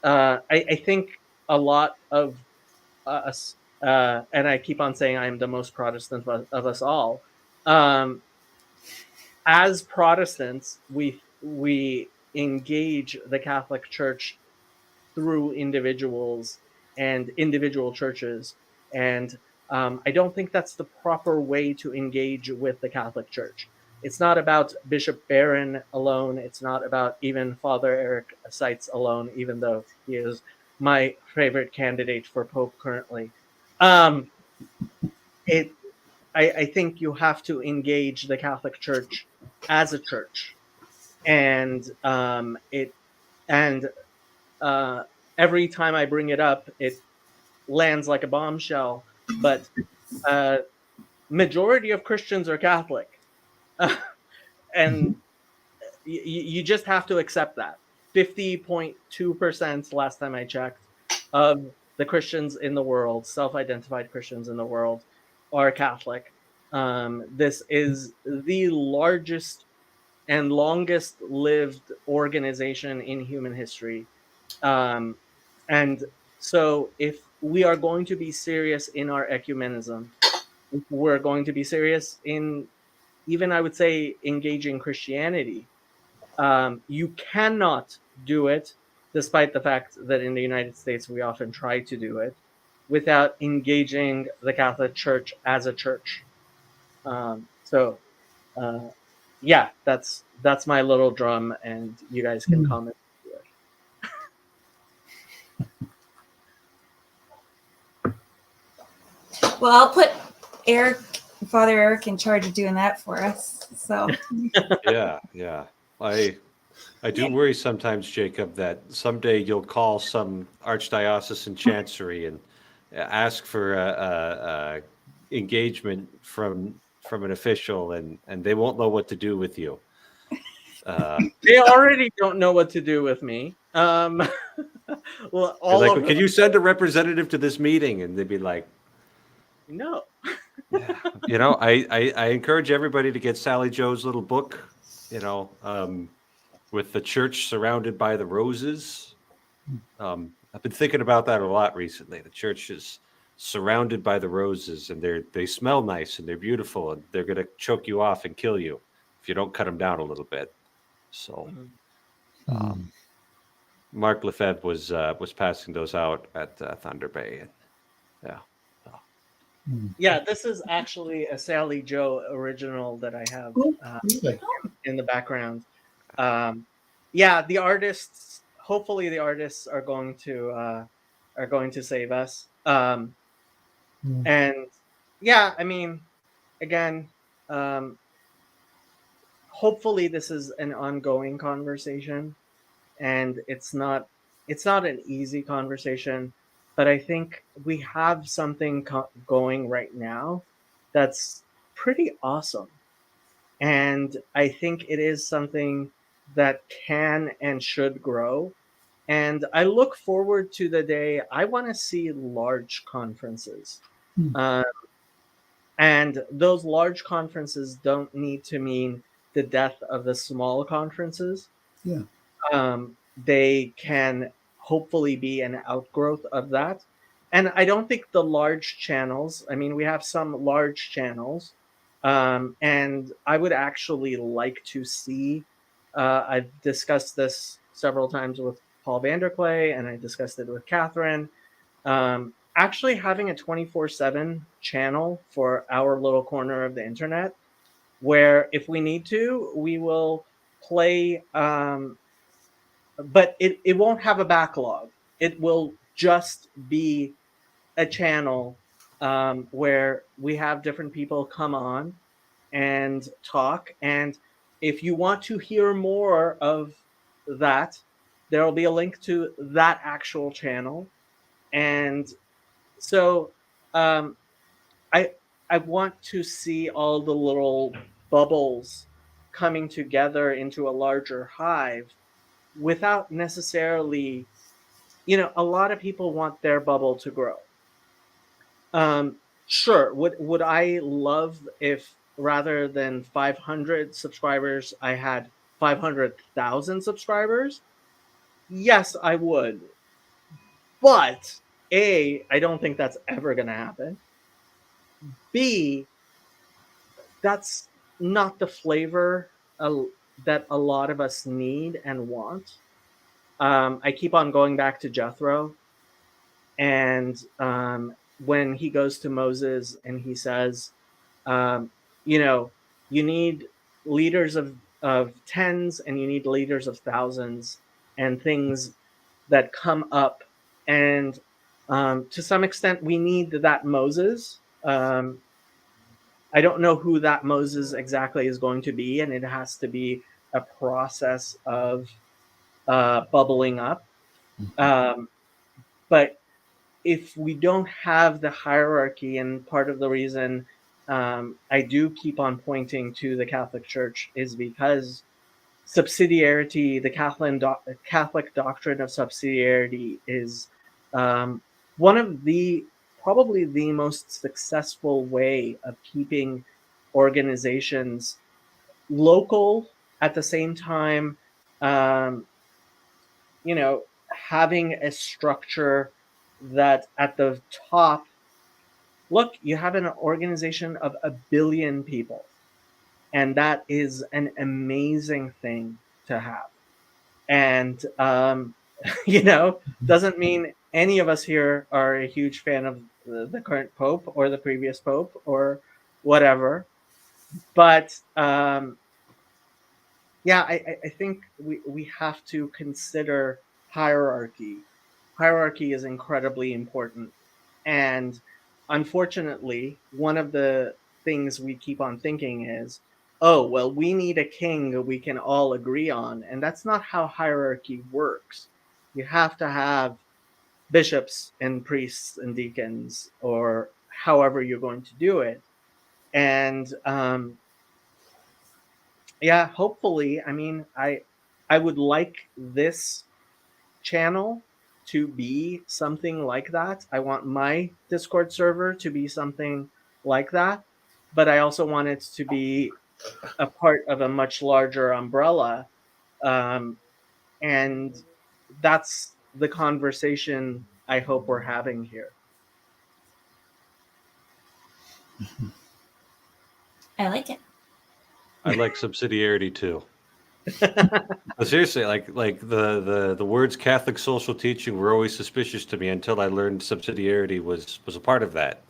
S1: I think a lot of us, and I keep on saying I am the most Protestant of us all. As Protestants, we engage the Catholic Church through individuals and individual churches. And I don't think that's the proper way to engage with the Catholic Church. It's not about Bishop Barron alone. It's not about even Father Eric Seitz alone, even though he is my favorite candidate for Pope currently. It I think you have to engage the Catholic Church as a church, and it and every time I bring it up, it lands like a bombshell. But uh, majority of Christians are Catholic, and you just have to accept that. 50.2% last time I checked of the Christians in the world, self-identified Christians in the world, are Catholic. This is the largest and longest lived organization in human history. Um, and so, if we are going to be serious in our ecumenism, if we're going to be serious in, even I would say, engaging Christianity, you cannot do it, despite the fact that in the United States we often try to do it, without engaging the Catholic Church as a church. So, uh, yeah, that's my little drum, and you guys can comment.
S2: Well, I'll put Father Eric, in charge of doing that for us. So
S3: Yeah. I do worry sometimes, Jacob, that someday you'll call some archdiocesan chancery and ask for a engagement from an official, and they won't know what to do with you.
S1: They already don't know what to do with me. Well,
S3: You're like, well, can you send a representative to this meeting? And they'd be like,
S1: no.
S3: yeah. You know, I encourage everybody to get Sally Joe's little book, with the church surrounded by the roses. I've been thinking about that a lot recently. The church is surrounded by the roses, and they smell nice and they're beautiful, and they're going to choke you off and kill you if you don't cut them down a little bit. So, Mark Lefebvre was passing those out at Thunder Bay, and yeah.
S1: Yeah, this is actually a Sally Joe original that I have in the background. Yeah, the artists. Hopefully, the artists are going to save us. And yeah, I mean, again, hopefully, this is an ongoing conversation, and it's not an easy conversation, but I think we have something going right now that's pretty awesome, and I think it is something that can and should grow. And I look forward to the day I want to see large conferences. Uh, and those large conferences don't need to mean the death of the small conferences.
S4: Yeah.
S1: They can hopefully be an outgrowth of that. And I don't think the large channels, I mean, we have some large channels, and I would actually like to see, I've discussed this several times with Paul Vanderklay, and I discussed it with Kathryn. Actually having a 24/7 channel for our little corner of the internet, where if we need to, we will play, but it won't have a backlog. It will just be a channel, where we have different people come on and talk. And if you want to hear more of that, there will be a link to that actual channel. And so, um, I I want to see all the little bubbles coming together into a larger hive, without necessarily, a lot of people want their bubble to grow. Sure, would I love if, rather than 500 subscribers, I had 500,000 subscribers? Yes, I would. But A, I don't think that's ever going to happen. B, that's not the flavor that a lot of us need and want. I keep on going back to Jethro, and when he goes to Moses and he says, um, you need leaders of tens, and you need leaders of thousands, and things that come up. And to some extent, we need that Moses. I don't know who that Moses exactly is going to be, and it has to be a process of bubbling up. But if we don't have the hierarchy, and part of the reason I do keep on pointing to the Catholic Church is because subsidiarity, the Catholic doctrine of subsidiarity, is one of the probably the most successful way of keeping organizations local at the same time, um, you know, having a structure that at the top, look, you have an organization of 1 billion people, and that is an amazing thing to have. And doesn't mean any of us here are a huge fan of the current pope or the previous pope or whatever, but yeah, I think we have to consider hierarchy. Hierarchy is incredibly important. And unfortunately, one of the things we keep on thinking is, oh, well, we need a king we can all agree on. And that's not how hierarchy works. You have to have bishops and priests and deacons, or however you're going to do it. And yeah, hopefully, I mean, I would like this channel to be something like that. I want my Discord server to be something like that, but I also want it to be a part of a much larger umbrella. And that's the conversation I hope we're having here.
S2: I like it.
S3: I like subsidiarity too. But seriously, like the words Catholic social teaching were always suspicious to me until I learned subsidiarity was a part of that,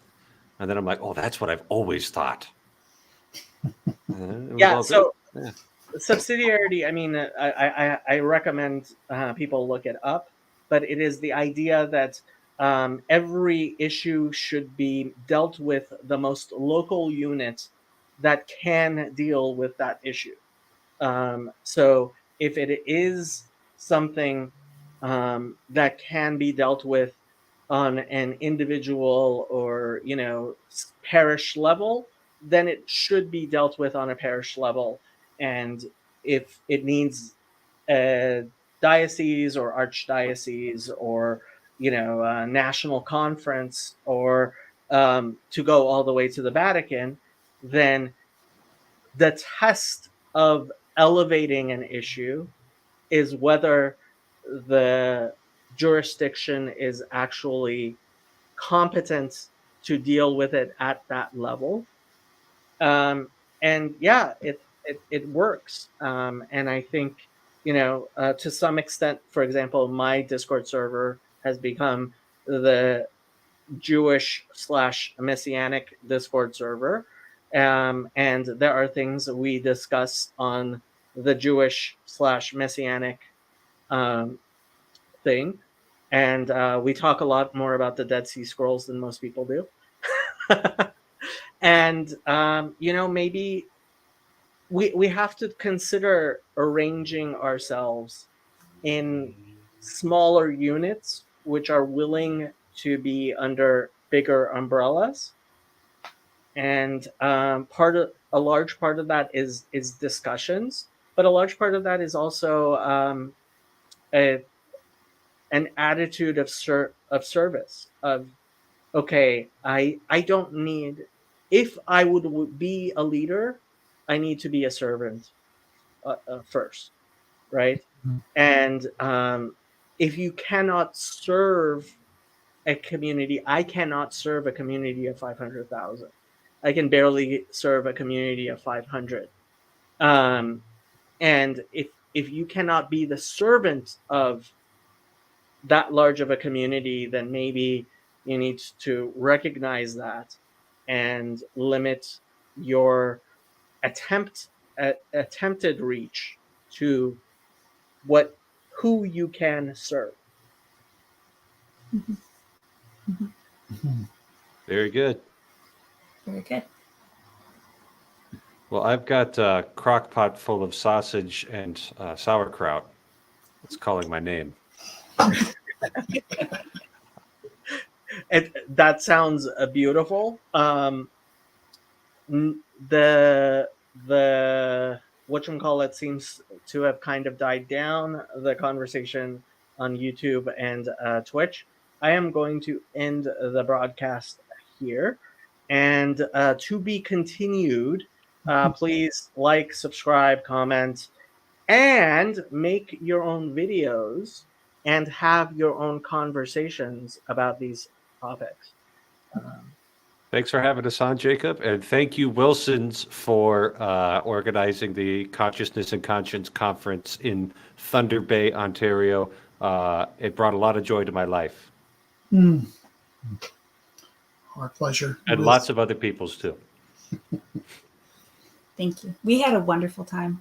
S3: and then I'm like, oh, that's what I've always thought.
S1: Yeah. So yeah. Subsidiarity, I mean, I recommend people look it up, but it is the idea that every issue should be dealt with the most local unit that can deal with that issue. So if it is something that can be dealt with on an individual or parish level, then it should be dealt with on a parish level. And if it needs a diocese or archdiocese or a national conference or to go all the way to the Vatican, then the test of elevating an issue is whether the jurisdiction is actually competent to deal with it at that level. And yeah, it works. And I think, to some extent, for example, my Discord server has become the Jewish/Messianic Discord server. And there are things that we discuss on the Jewish/Messianic thing. And we talk a lot more about the Dead Sea Scrolls than most people do. And, maybe we have to consider arranging ourselves in smaller units, which are willing to be under bigger umbrellas. And a large part of that is discussions, but a large part of that is also an attitude of service. Of, okay, I don't need. If I would be a leader, I need to be a servant first, right?
S4: Mm-hmm.
S1: And if you cannot serve a community, I cannot serve a community of 500,000. I can barely serve a community of 500. And if you cannot be the servant of that large of a community, then maybe you need to recognize that and limit your attempted reach to who you can serve.
S2: Mm-hmm. Mm-hmm.
S3: Very good.
S2: Very good.
S3: Well, I've got a crock pot full of sausage and sauerkraut. It's calling my name.
S1: That sounds beautiful. The whatchamacallit seems to have kind of died down, the conversation on YouTube and Twitch. I am going to end the broadcast here, and to be continued. Please like, subscribe, comment, and make your own videos and have your own conversations about these topics.
S3: Thanks for having us on, Jacob. And thank you, Wilsons, for organizing the Consciousness and Conscience Conference in Thunder Bay, Ontario. It brought a lot of joy to my life.
S4: Our pleasure.
S3: And lots of other people's, too.
S2: Thank you. We had a wonderful time.